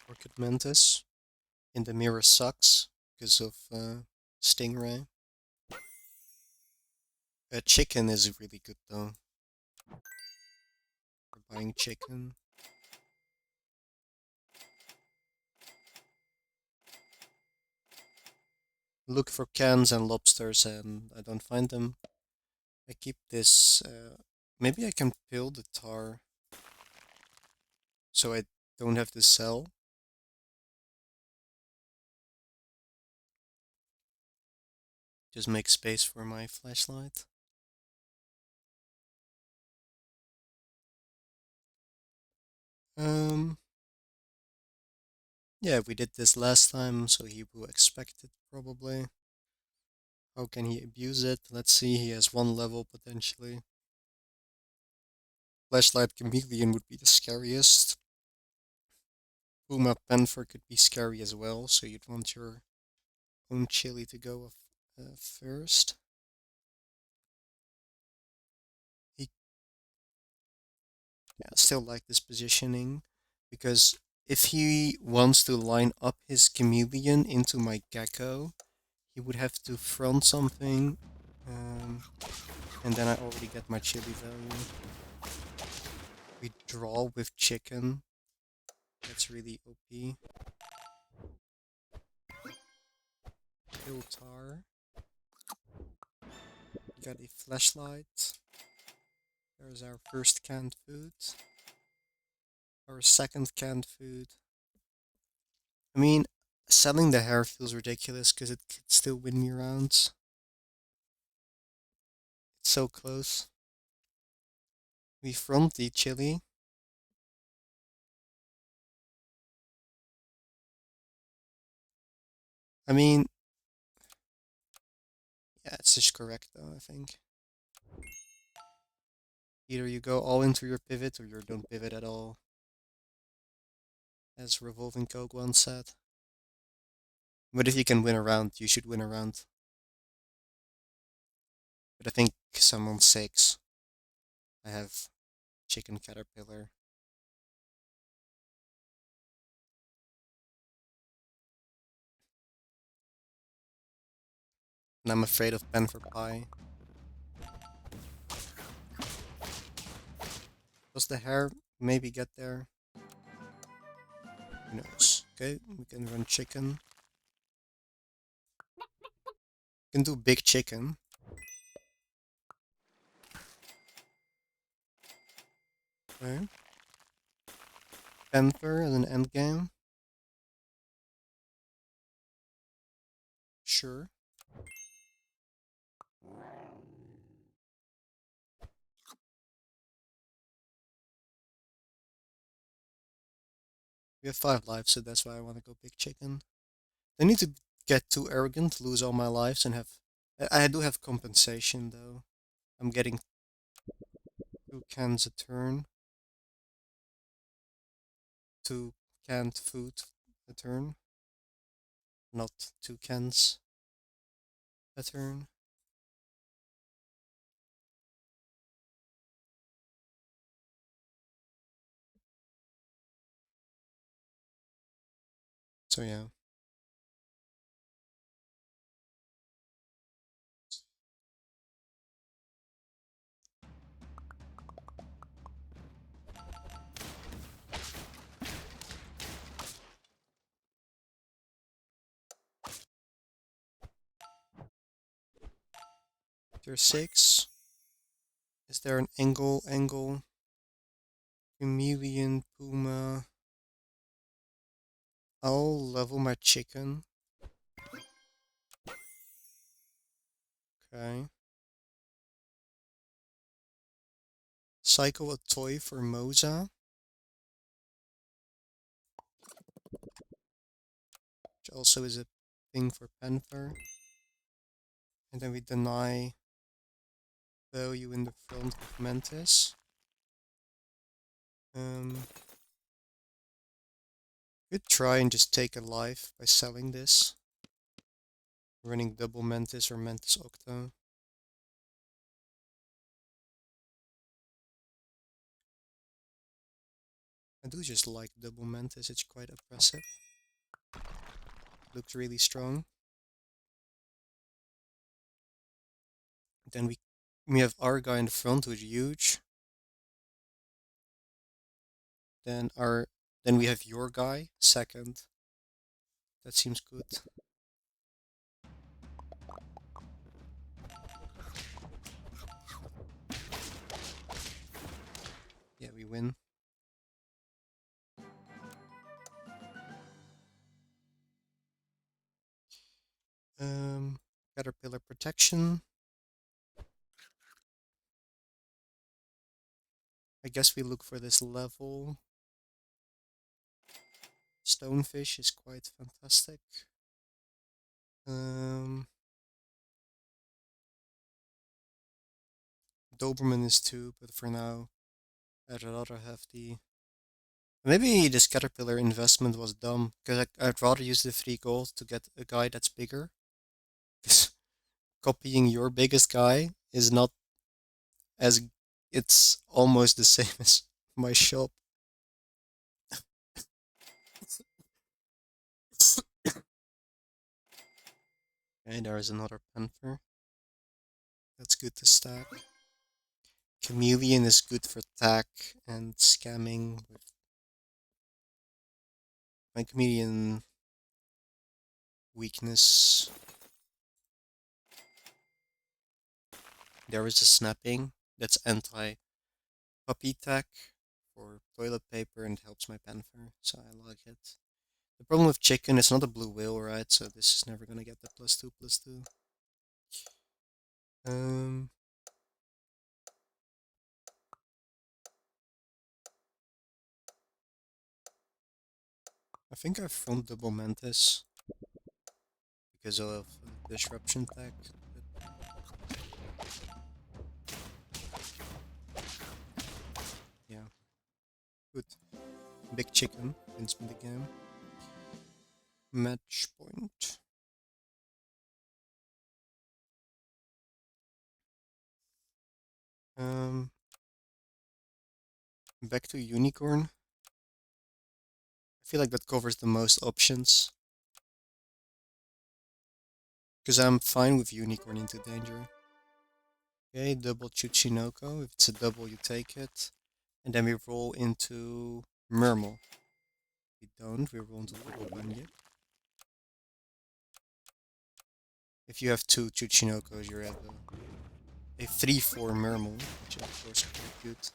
Orchid Mantis. In the mirror sucks because of Stingray. Chicken is really good though. We're buying chicken. Look for cans and lobsters and I don't find them. I keep this. Maybe I can peel the tar so I don't have to sell. Just make space for my flashlight. Um, yeah, we did this last time, so he will expect it probably. How can he abuse it? Let's see, he has 1 level potentially. Flashlight Chameleon would be the scariest. Puma Panther could be scary as well, so you'd want your own chili to go first. He, yeah, I still like this positioning because if he wants to line up his chameleon into my gecko, he would have to front something, um, and then I already get my chili value. We draw with chicken. That's really OP. Kill tar. Got a flashlight. There's our first canned food. Our second canned food. I mean, selling the hair feels ridiculous because it could still win me rounds. It's so close. We front the chili. I mean, yeah, it's just correct though, I think. Either you go all into your pivot or you don't pivot at all. As Revolving Coke once said. But if you can win a round, you should win a round. But I think someone 6. I have Chicken Caterpillar. And I'm afraid of Panther Pie. Does the hair maybe get there? Who knows? Okay, we can run chicken. We can do big chicken. Okay. Panther as an endgame. Sure. We have 5 lives, so that's why I want to go big chicken. I need to get too arrogant, lose all my lives, and have... I do have compensation, though. I'm getting 2 cans a turn. 2 canned food a turn. Not 2 cans a turn. So yeah. There's 6. Is there an angle, chameleon, puma? I'll level my chicken. Okay. Cycle a toy for Moza, which also is a thing for Panther. And then we deny value in the front of Mantis. Could try and just take a life by selling this. Running double Mantis or Mantis Octo. I do just like double Mantis, it's quite oppressive. Looks really strong. Then we have our guy in the front who's huge. Then we have your guy second. That seems good. Yeah, we win. Caterpillar protection. I guess we look for this level. Stonefish is quite fantastic. Doberman is 2, but for now I'd rather have the... Maybe this caterpillar investment was dumb, because I'd rather use the 3 gold to get a guy that's bigger. Because copying your biggest guy is not as... It's almost the same as my shop. Okay, there is another panther. That's good to stack. Chameleon is good for attack and scamming. My chameleon weakness. There is a snapping. That's anti puppy tech for toilet paper and helps my panther, so I like it. The problem with chicken, it's not a blue whale, right? So this is never gonna get the +2/+2. Um, I think I've front double mantis because of disruption tech. But yeah, good. Big chicken wins me the game. Match point. Um, Back to unicorn. I feel like that covers the most options. Because I'm fine with unicorn into danger. Okay, double Chuchinoko. If it's a double, you take it. And then we roll into Murmel. If we don't, we roll into Little Bunyip. If you have 2 Chuchinokos, you have a 3/4 Murmel, which is of course quite good.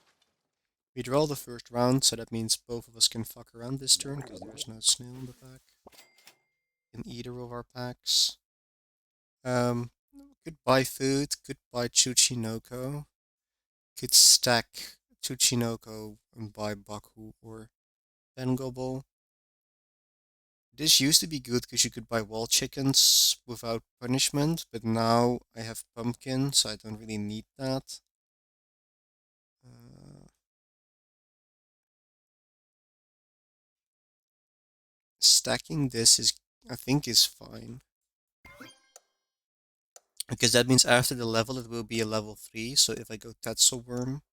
We draw the first round, so that means both of us can fuck around this turn, because there's no snail in the pack. In either of our packs. Could buy food, could buy Chuchinoko. Could stack Tsuchinoko and buy Baku or Bengobo. This used to be good because you could buy wall chickens without punishment, but now I have pumpkin, so I don't really need that. Uh, Stacking this is, I think, is fine. Because that means after the level it will be a level 3, so if I go Tetzelworm,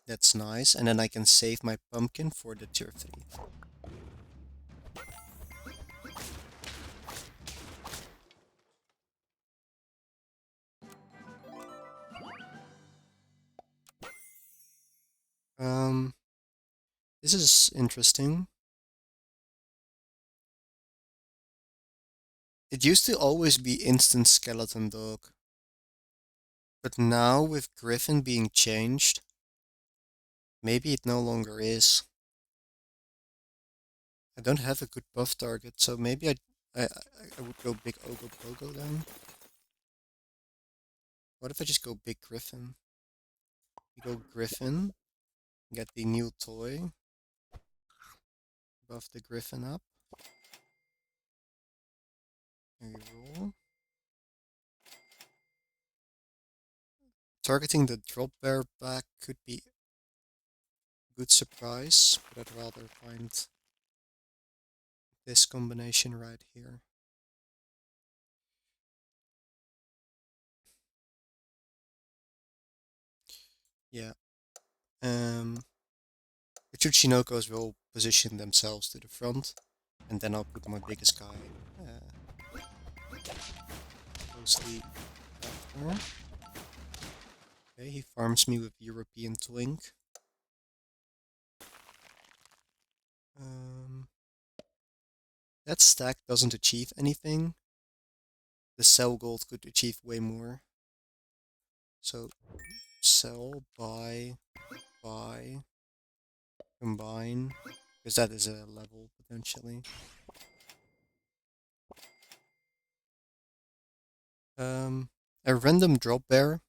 that's nice, and then I can save my pumpkin for the tier 3. Um, this is interesting. It used to always be instant skeleton dog. But now with Griffin being changed, maybe it no longer is. I don't have a good buff target, so maybe I would go big Ogopogo then. What if I just go big Griffin? We go Griffin, get the new toy, buff the Griffin up. And we roll. Targeting the drop bear back could be a good surprise, but I'd rather find this combination right here. Yeah. The Chuchinokos will position themselves to the front, and then I'll put my biggest guy closely after. Okay, he farms me with European Twink. That stack doesn't achieve anything. The sell gold could achieve way more. So sell, buy, combine, because that is a level potentially. A random drop bear.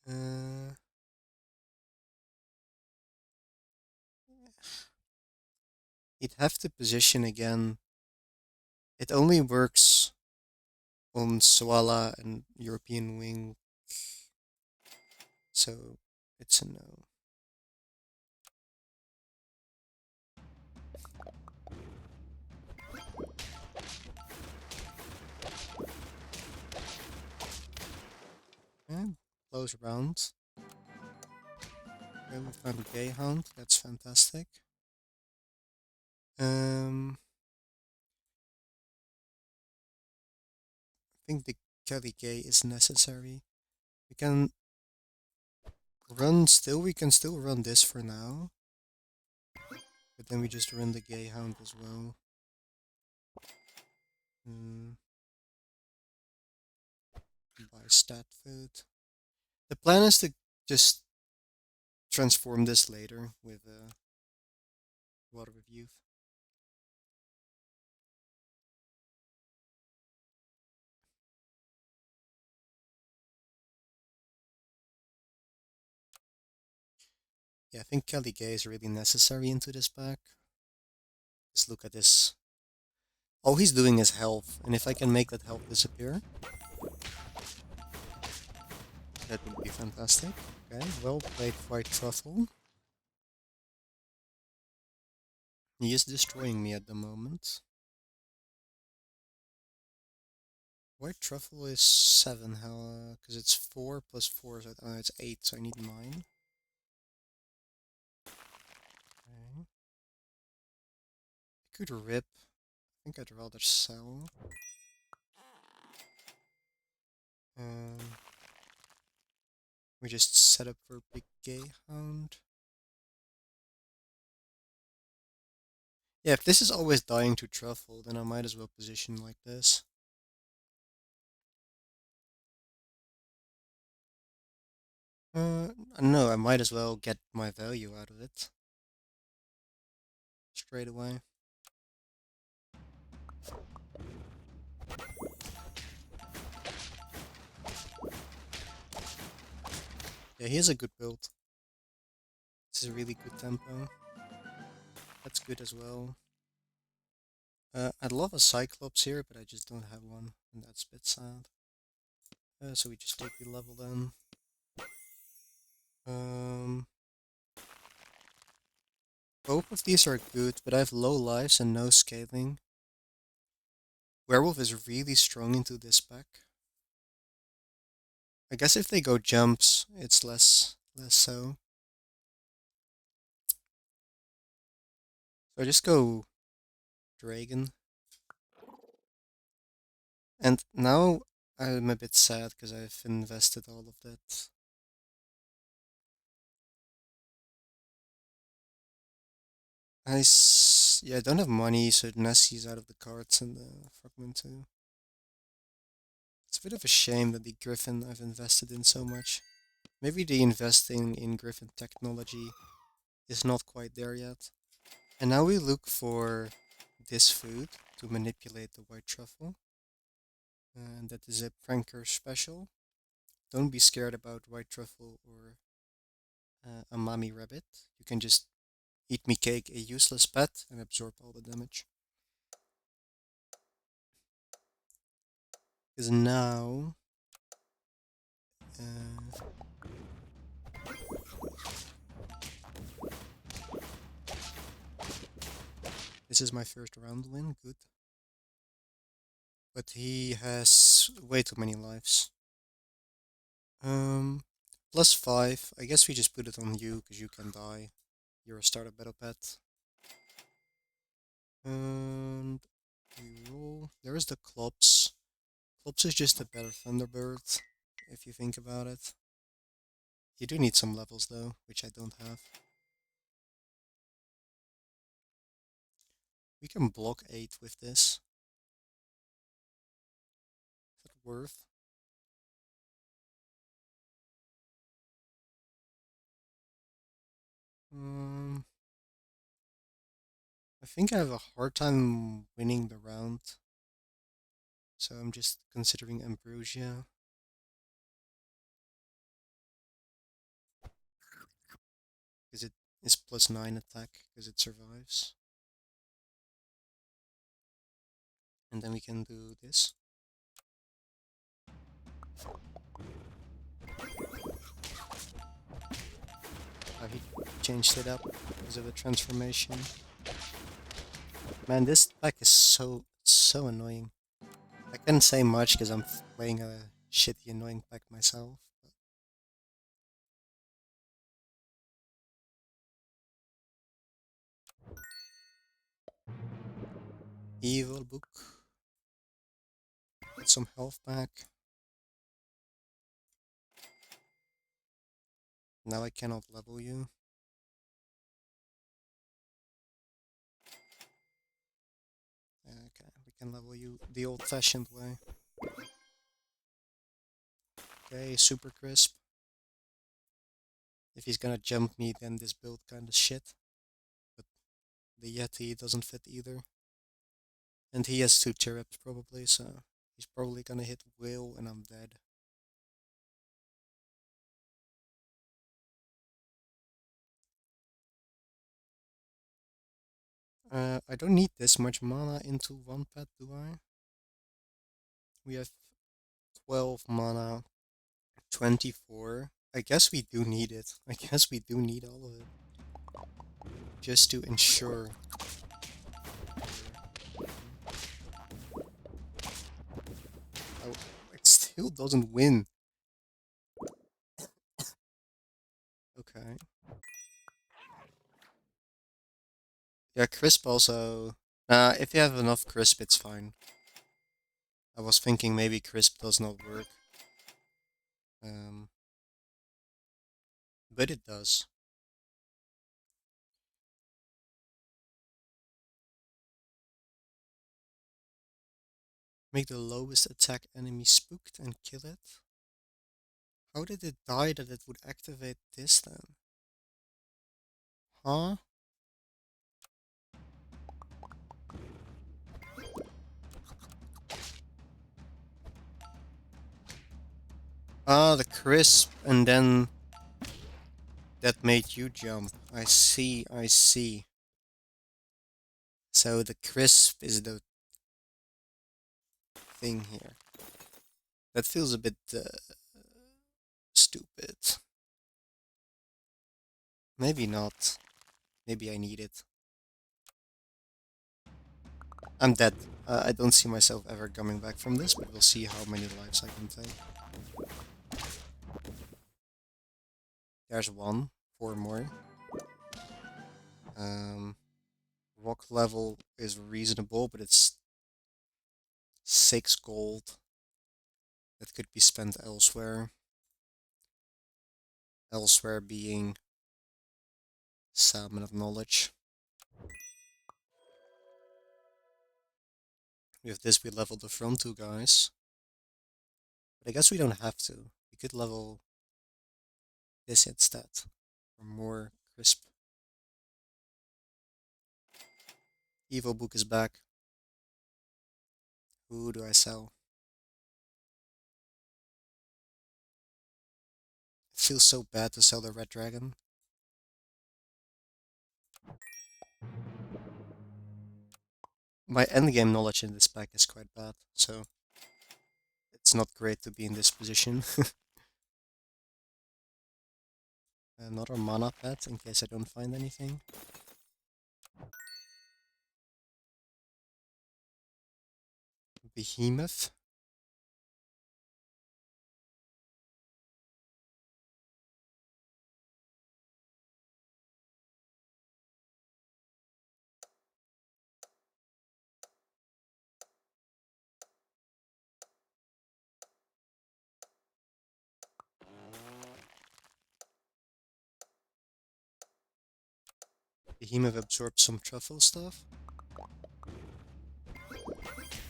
Uh, He'd have to position again. It only works on Swala and European Wing, so it's a no. And close round. Okay, we found a Gayhound. That's fantastic. I think the Kelly Gay is necessary. We can we can still run this for now. But then we just run the Gayhound as well. Mm, buy stat food. The plan is to just transform this later with Water of Youth. Yeah, I think Kelly Gay is really necessary into this pack. Just look at this. All he's doing is health, and if I can make that health disappear, that would be fantastic. Okay, well played, White Truffle. He is destroying me at the moment. White Truffle is 7, how? Because it's 4 plus 4, so it's 8, so I need 9. Okay. I could rip. I think I'd rather sell. Um, we just set up for Big Gayhound. Yeah, if this is always dying to Truffle, then I might as well position like this. No, I might as well get my value out of it. Straight away. Yeah, he has a good build. This is a really good tempo. That's good as well. I'd love a Cyclops here, but I just don't have one, and that's a bit sad. So we just take the level then. Um, both of these are good, but I have low lives and no scaling. Werewolf is really strong into this pack. I guess if they go jumps, it's less so. So I just go Dragon. And now I'm a bit sad because I've invested all of that. Yeah, I don't have money, so Nessie's out of the cards and the Frogman too. It's a bit of a shame that the Griffin I've invested in so much. Maybe the investing in Griffin technology is not quite there yet. And now we look for this food to manipulate the white truffle. And that is a pranker special. Don't be scared about white truffle or a mommy rabbit. You can just eat me cake, a useless pet, and absorb all the damage. Because now uh, this is my first round win, good. But he has way too many lives. Um, +5. I guess we just put it on you because you can die. You're a starter battle pet. And we roll. There is the Klops. Klops is just a better Thunderbird, if you think about it. You do need some levels though, which I don't have. We can block 8 with this. Is that worth? Um, I think I have a hard time winning the round. So I'm just considering Ambrosia. Because it is +9 attack, because it survives. And then we can do this. Oh, he changed it up because of the transformation. Man, this pack is so annoying. I can't say much because I'm playing a shitty annoying pack myself. Evil book. Get some health back. Now I cannot level you. Okay, we can level you the old-fashioned way. Okay, super crisp. If he's gonna jump me, then this build kinda shit. But the Yeti doesn't fit either. And he has two cherubs probably, so he's probably gonna hit Will and I'm dead. I don't need this much mana into one pet, do I? We have 12 mana, 24. I guess we do need it. I guess we do need all of it. Just to ensure. Oh, it still doesn't win. Okay. Yeah, crisp also. If you have enough crisp, it's fine. I was thinking maybe crisp does not work. Um, but it does. Make the lowest attack enemy spooked and kill it. How did it die that it would activate this then? Huh? Ah, the crisp, and then that made you jump. I see, I see. So the crisp is the thing here. That feels a bit stupid. Maybe not. Maybe I need it. I'm dead. I don't see myself ever coming back from this, but we'll see how many lives I can take. There's one. 4 more. Rock level is reasonable, but it's 6 gold. That could be spent elsewhere. Elsewhere being Salmon of Knowledge. With this, we leveled the front two guys. But I guess we don't have to. We could level this instead. For more crisp. Evil Book is back. Who do I sell? It feels so bad to sell the Red Dragon. My endgame knowledge in this pack is quite bad, so it's not great to be in this position. Another mana pet in case I don't find anything. Behemoth. Behemoth absorbs some truffle stuff,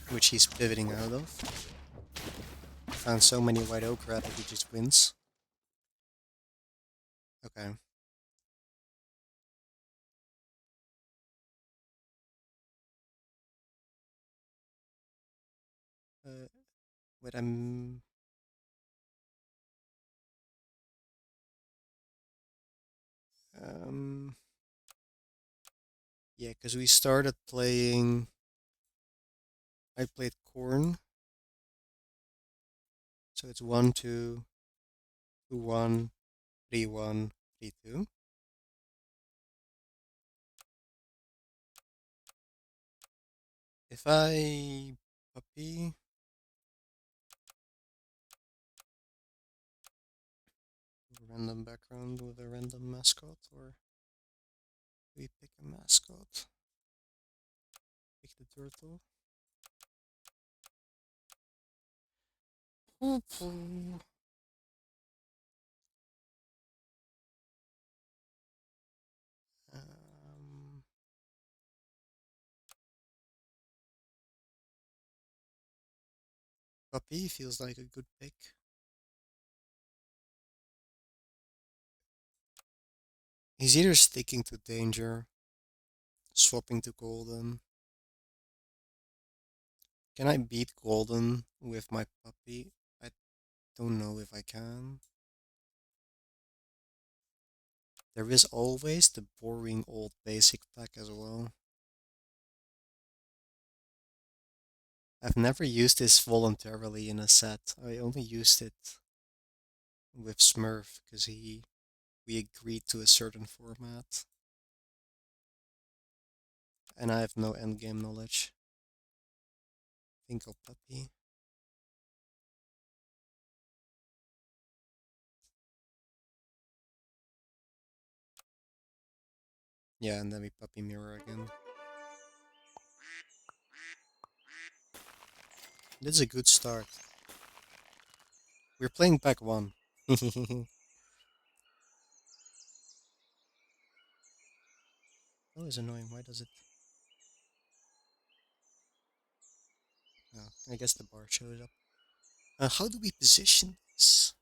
which he's pivoting out of. Found so many white ochre that he just wins. Okay. Wait, um, yeah, because we started playing. I played Corn, So it's 1, 2, 2, 1, 3, 1, 3, 2. If I puppy random background with a random mascot, or we pick a mascot, pick the turtle. Um, Puppy feels like a good pick. He's either sticking to danger, swapping to golden. Can I beat golden with my puppy? I don't know if I can. There is always the boring old basic pack as well. I've never used this voluntarily in a set. I only used it with Smurf because we agreed to a certain format, and I have no endgame knowledge. Think I'll puppy. Yeah, and then we puppy mirror again. This is a good start. We're playing back one. Oh, it's annoying. Why does it? Oh, I guess the bar shows up. How do we position this?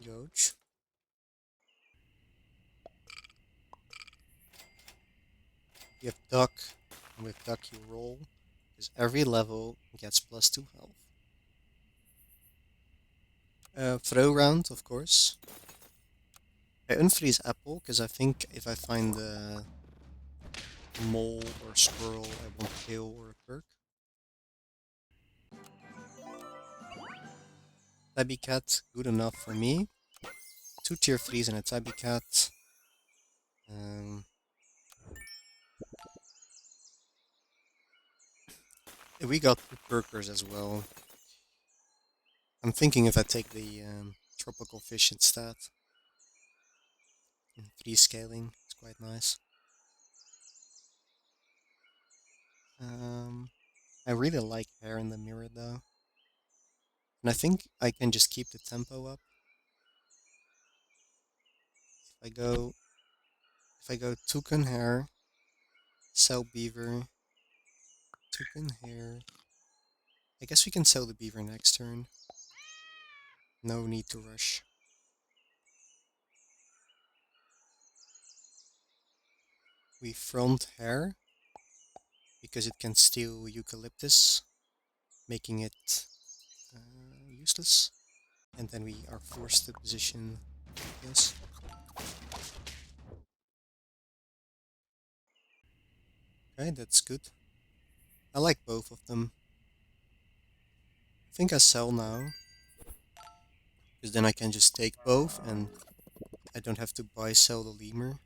Yoch. You have duck, and with duck you roll, because every level gets +2 health. Throw round, of course. I unfreeze apple, because I think if I find a mole or squirrel, I won't kill or a perk. Tabby cat, good enough for me. 2 tier 3s and a tabby cat. Um, we got 2 perkers as well. I'm thinking if I take the tropical fish instead. And 3 scaling, it's quite nice. I really like hair in the mirror though. And I think I can just keep the tempo up. If I go toucan hair, sell beaver, toucan hair. I guess we can sell the beaver next turn. No need to rush. We front hair because it can steal eucalyptus, making it useless. And then we are forced to position this. Okay, that's good. I like both of them. I think I sell now, because then I can just take both and I don't have to buy sell the lemur.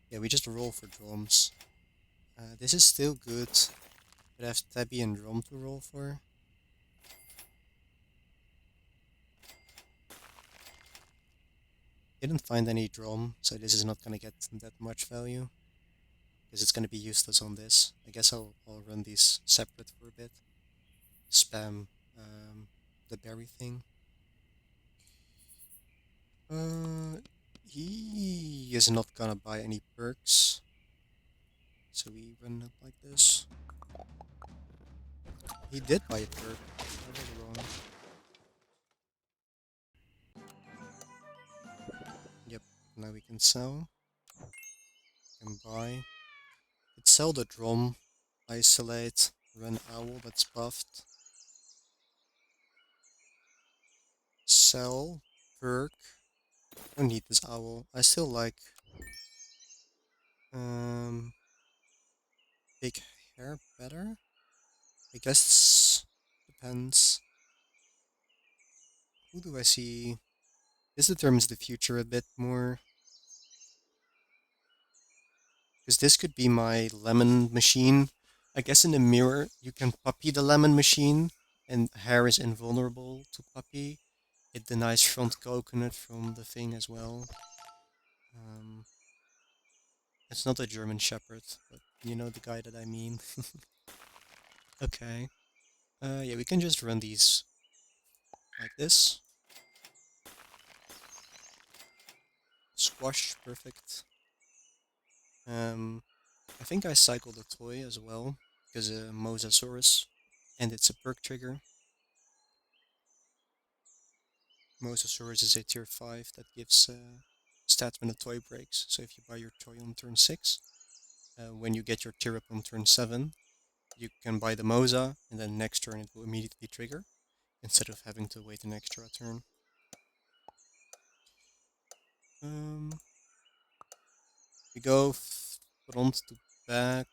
Yeah, we just roll for drums. This is still good, but I have Tabby and Drum to roll for. Didn't find any drum, so this is not gonna get that much value. Because it's gonna be useless on this. I guess I'll run these separate for a bit. Spam the berry thing. He is not gonna buy any perks. So we run it like this. He did buy a perk. I was wrong. Yep, now we can sell. Can buy. Let's sell the drum. Isolate. Run owl that's buffed. sell, perk. Don't need this owl. I still like um big hair better. I guess depends. Who do I see? This determines the future a bit more. Because this could be my lemon machine. I guess in the mirror you can puppy the lemon machine, and hair is invulnerable to puppy. It denies front coconut from the thing as well. Um, it's not a German Shepherd, but you know the guy that I mean. Okay. Yeah, we can just run these like this. Squash, perfect. I think I cycled a toy as well, because a Mosasaurus, and it's a perk trigger. Mosasaurus is a tier 5 that gives stats when a toy breaks. So if you buy your toy on turn 6, when you get your tier up on turn 7, you can buy the Mosa, and then next turn it will immediately trigger, instead of having to wait an extra turn. Um, we go front to back.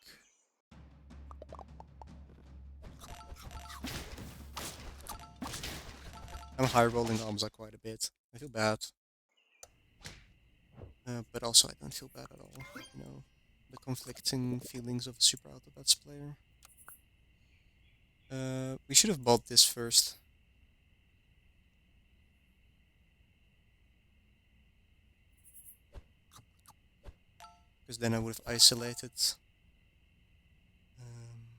I'm high rolling Amza quite a bit. I feel bad. But also I don't feel bad at all. You know, the conflicting feelings of a Super Autobots player. We should have bought this first. Because then I would have isolated. Um,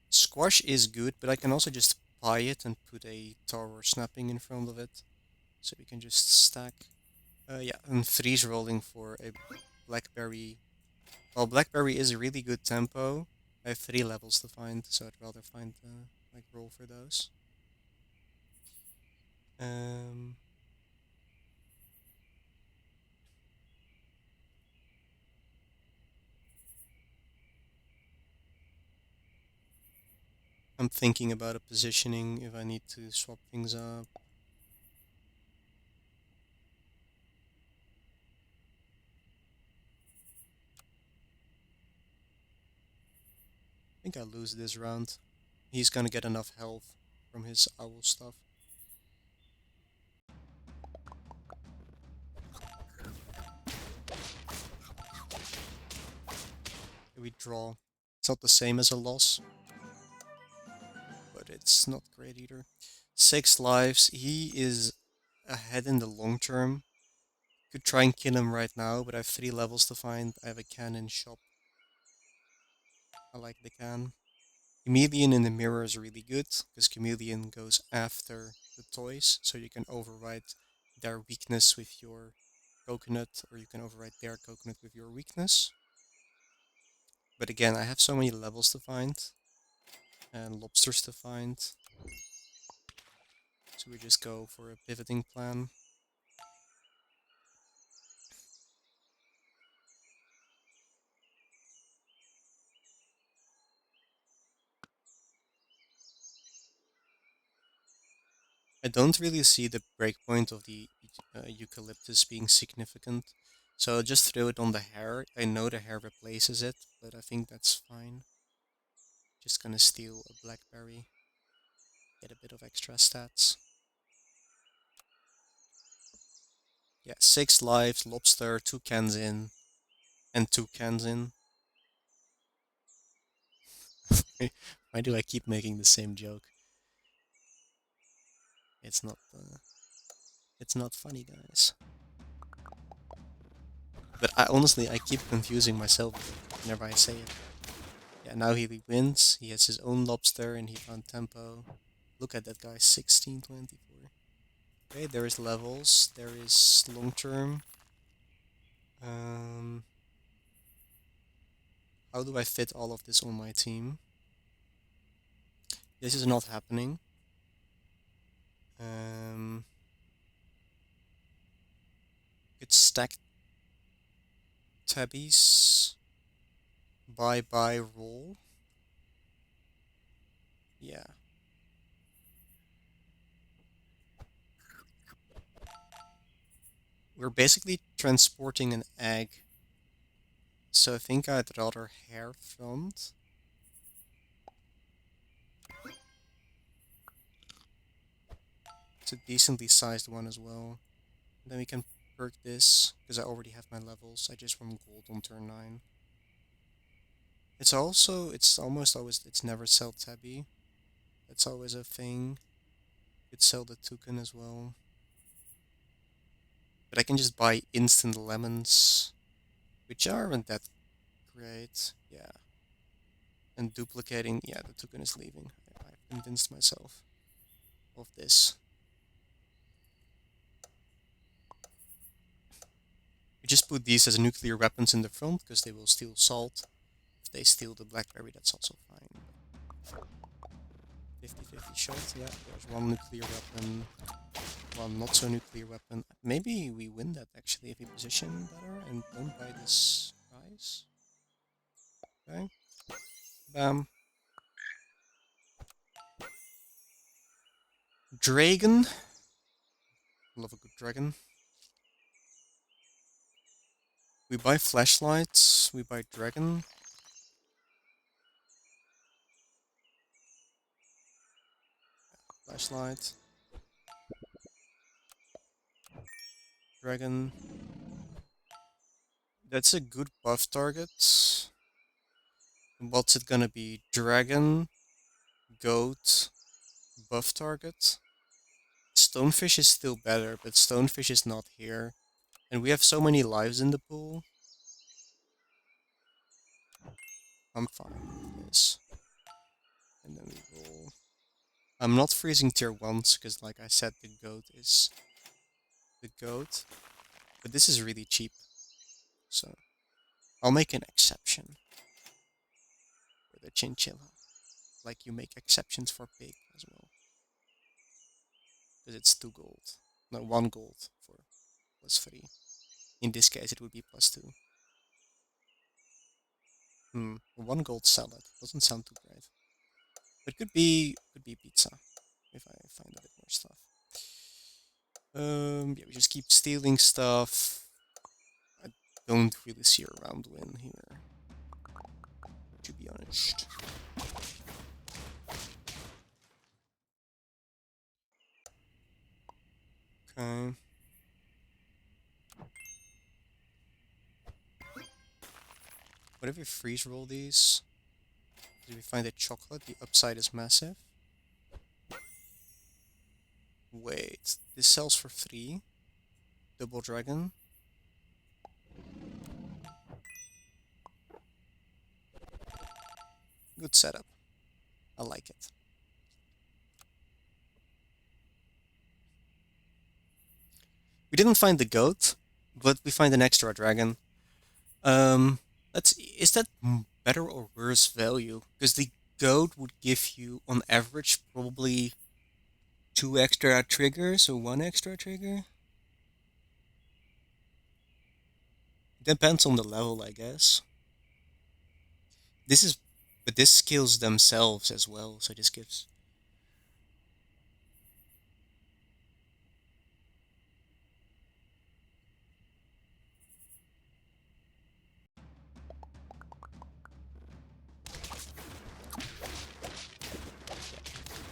Squash is good, but I can also just buy it and put a Tower Snapping in front of it. So we can just stack. Yeah, and freeze rolling for a Blackberry. Well, Blackberry is a really good tempo. I have 3 levels to find, so I'd rather find like roll for those. Um, I'm thinking about a positioning if I need to swap things up. I think I lose this round. He's gonna get enough health from his owl stuff. We draw. It's not the same as a loss, but it's not great either. 6 lives. He is ahead in the long term. Could try and kill him right now, but I have 3 levels to find. I have a cannon shop. I like the can. Chameleon in the mirror is really good, because Chameleon goes after the toys, so you can override their weakness with your coconut, or you can override their coconut with your weakness. But again, I have so many levels to find, and lobsters to find, so we just go for a pivoting plan. I don't really see the breakpoint of the eucalyptus being significant, so I'll just throw it on the hair. I know the hair replaces it, but I think that's fine. Just gonna steal a blackberry, get a bit of extra stats. Yeah, 6 lives, lobster, 2 cans in, and 2 cans in. Why do I keep making the same joke? It's not, it's not funny, guys. But honestly, I keep confusing myself whenever I say it. Yeah, now he wins. He has his own lobster and he found tempo. Look at that guy, 1624. Okay, there is levels. There is long term. Um, how do I fit all of this on my team? This is not happening. It's stacked tabbies. Bye roll. Yeah. We're basically transporting an egg. So I think I'd rather hair front. It's a decently sized one as well. Then we can perk this, because I already have my levels. I just want gold on turn 9. It's almost always, it's never sell tabby. That's always a thing. Could sell the toucan as well. But I can just buy instant lemons, which aren't that great. Yeah. And duplicating, yeah, the toucan is leaving. I've convinced myself of this. We just put these as nuclear weapons in the front, because they will steal salt. If they steal the blackberry, that's also fine. 50-50 shot, yeah, there's one nuclear weapon, one not so nuclear weapon. Maybe we win that actually if we position better and don't buy this prize. Okay. Bam. Dragon. Love a good dragon. We buy flashlights, we buy dragon. Flashlight. Dragon. That's a good buff target. What's it gonna be? Dragon, goat, buff target. Stonefish is still better, but Stonefish is not here. And we have so many lives in the pool. I'm fine with this. And then we roll. I'm not freezing tier 1s, because like I said, the goat is the goat. But this is really cheap. So I'll make an exception for the chinchilla. Like you make exceptions for pig as well. Because it's 2 gold. No, 1 gold for +3. In this case, it would be +2. 1 gold salad. Doesn't sound too great. But could be pizza. If I find a bit more stuff. Yeah, we just keep stealing stuff. I don't really see a round win here, to be honest. Okay. What if we freeze roll these? Did we find a chocolate? The upside is massive. Wait, this sells for 3. Double dragon. Good setup. I like it. We didn't find the goat, but we find an extra dragon. Is that better or worse value? Because the goat would give you, on average, probably 2 extra triggers or 1 extra trigger. Depends on the level, I guess. This is, but this skills themselves as well, so this gives.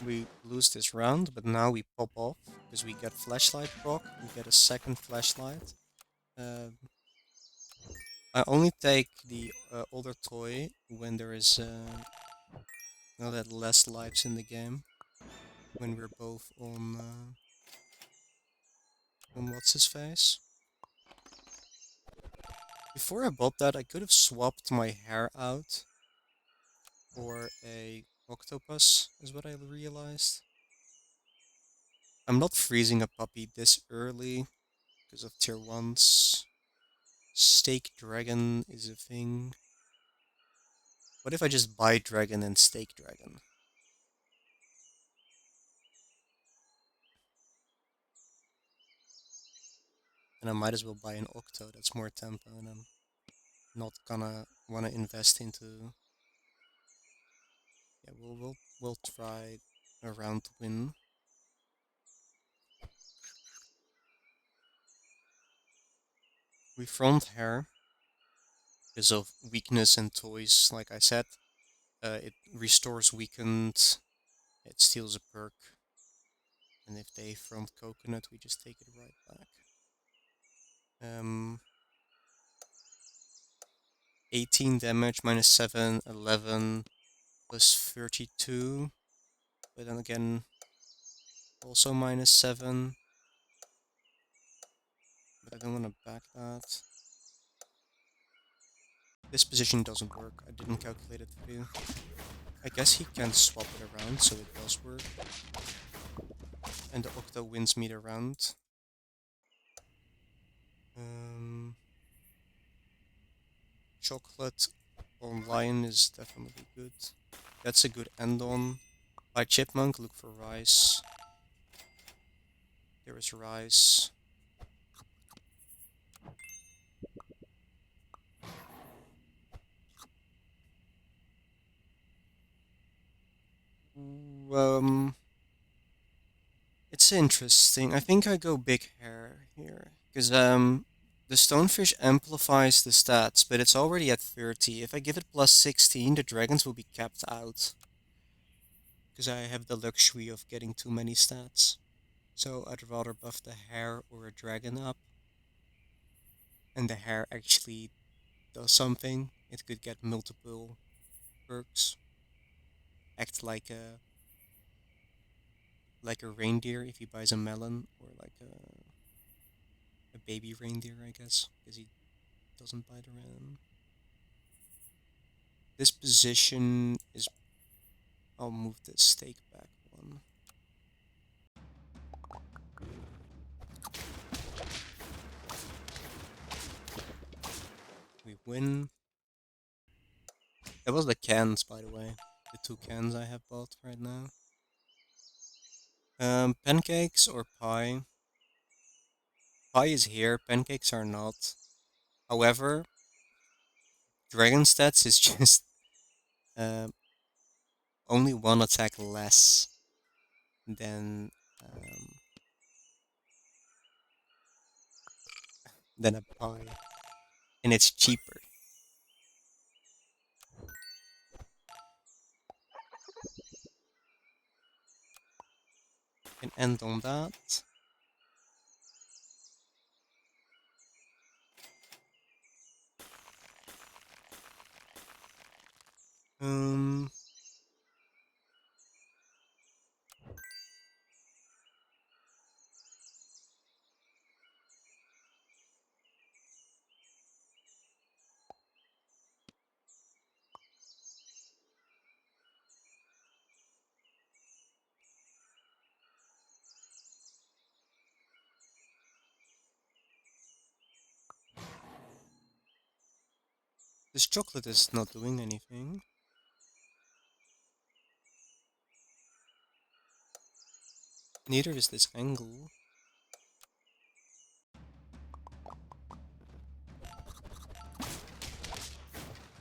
We lose this round, but now we pop off because we get flashlight proc. We get a second flashlight. I only take the older toy when there is now that less lives in the game. When we're both on what's his face. Before I bought that, I could have swapped my hair out for a octopus, is what I realized. I'm not freezing a puppy this early because of tier 1s. Stake dragon is a thing. What if I just buy dragon and stake dragon? And I might as well buy an octo, that's more tempo, and I'm not gonna wanna invest into. Yeah, we'll try a round win. We front hair because of weakness and toys, like I said. It restores weakened, it steals a perk, and if they front coconut, we just take it right back. 18 damage, minus 7, 11, plus 32. But then again, also minus 7. But I don't want to back that. This position doesn't work. I didn't calculate it for you. I guess he can swap it around, so it does work. And the Octo wins me the round. Chocolate on Lion is definitely good. That's a good end on. By Chipmunk, look for Rice. There is Rice. It's interesting. I think I go big hair here. Because, the Stonefish amplifies the stats, but it's already at 30. If I give it plus 16, the dragons will be capped out. Because I have the luxury of getting too many stats. So I'd rather buff the hare or a dragon up. And the hare actually does something. It could get multiple perks. Act like a reindeer if he buys a melon, or like a baby reindeer, I guess, because he doesn't buy the ram. This position is... I'll move the stake back one. We win. That was the cans, by the way. The 2 cans I have bought right now. Pancakes or pie? Pie is here, pancakes are not. However, Dragon Stats is just uh, only one attack less than um, than a pie, and it's cheaper. Can end on that. Um, this chocolate is not doing anything. Neither is this angle.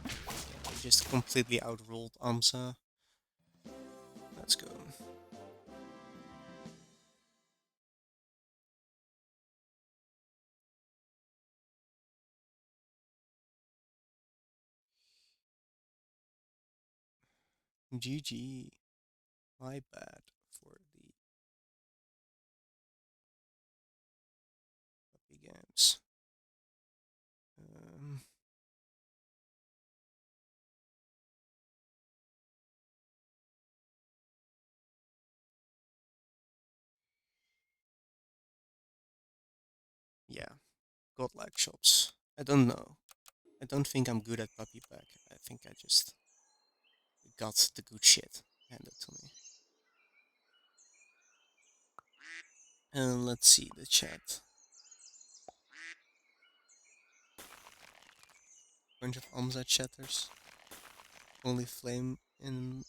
We just completely outruled Amsa. Let's go. GG. My bad for the puppy games. Um, yeah, godlike shots. I don't know. I don't think I'm good at puppy pack. I think I just got the good shit handed to me. And let's see the chat. Bunch of Amza chatters. Only flame in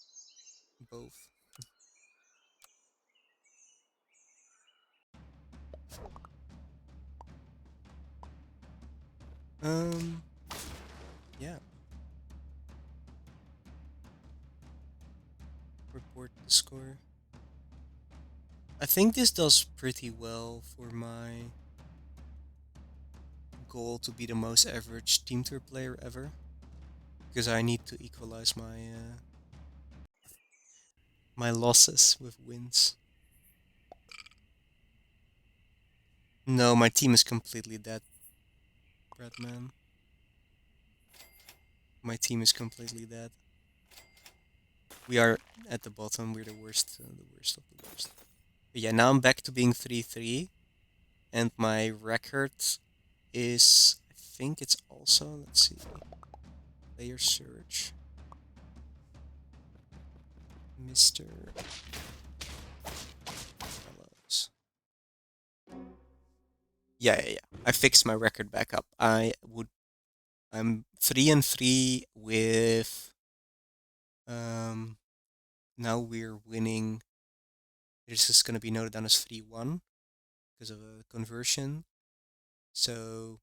both. Yeah. Report the score. I think this does pretty well for my goal to be the most average team tour player ever, because I need to equalize my losses with wins. No, my team is completely dead, Breadman. My team is completely dead. We are at the bottom. We're the worst of the worst. But yeah, now I'm back to being 3-3, and my record is, I think it's also, let's see, player search, Mr. Fellows. Yeah. I fixed my record back up. I'm 3-3 with, um, now we're winning. This is gonna be noted down as 3-1 because of a conversion. So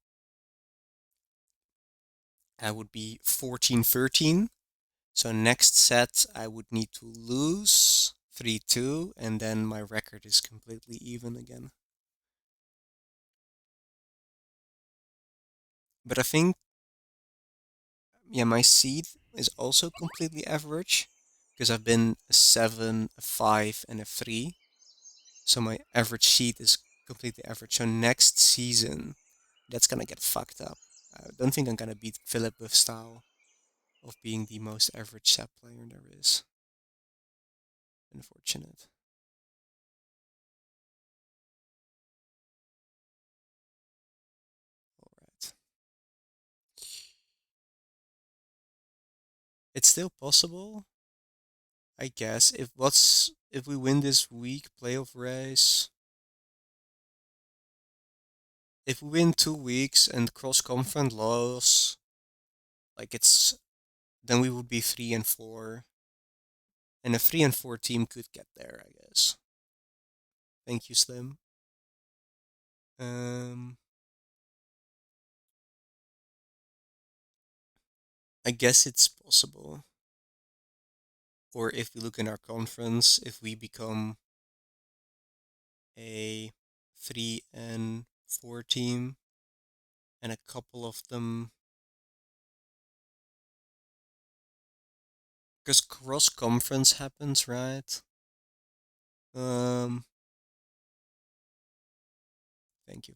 I would be 14-13. So next set I would need to lose 3-2, and then my record is completely even again. But I think, yeah, my seed is also completely average because I've been a 7, a 5, and a 3. So my average seed is completely average. So next season, that's gonna get fucked up. I don't think I'm gonna beat Philip with style of being the most average set player there is. Unfortunate. Alright. It's still possible, I guess. If we win this week playoff race, if we win 2 weeks and cross conference loss, like it's then we would be 3-4, and a 3-4 team could get there, I guess. Thank you, Slim. Um, I guess it's possible. Or if we look in our conference, if we become a 3-4 team, and a couple of them, because cross conference happens, right? Um, thank you.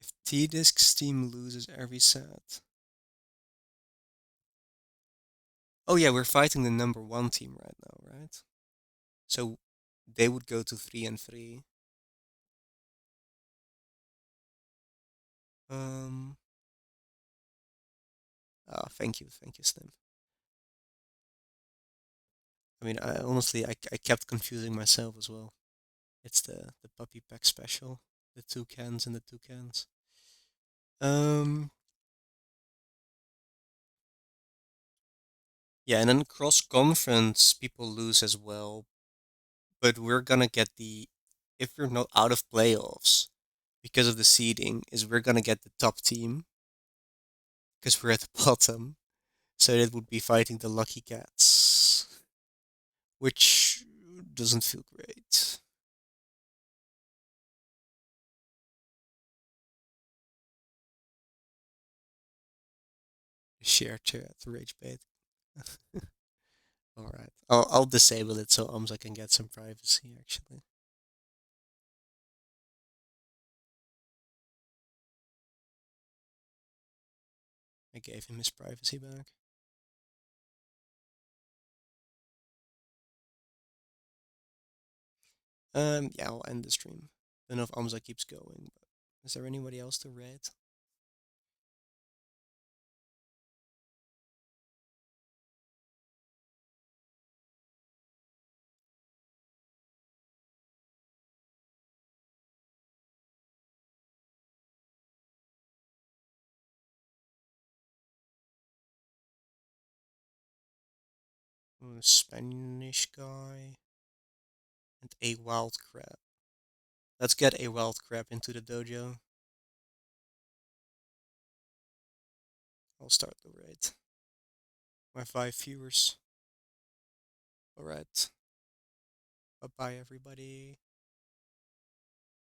If T-Disc's team loses every set. Oh yeah, we're fighting the number 1 team right now, right? So they would go to 3-3. Um, oh, thank you, Slim. I mean, I honestly, I kept confusing myself as well. It's the puppy pack special, the toucans and the toucans. Um, yeah, and then cross conference people lose as well, but we're gonna get the, if we're not out of playoffs because of the seeding, is we're gonna get the top team because we're at the bottom. So it would be fighting the Lucky Cats, which doesn't feel great. Share chat, rage bait. All right, I'll disable it so Umza can get some privacy. Actually, I gave him his privacy back. Yeah, I'll end the stream. Don't know if Umza keeps going, but is there anybody else to raid? Spanish guy and a wild crab. Let's get a wild crab into the dojo. I'll start the raid. My 5 viewers. Alright. Bye bye, everybody.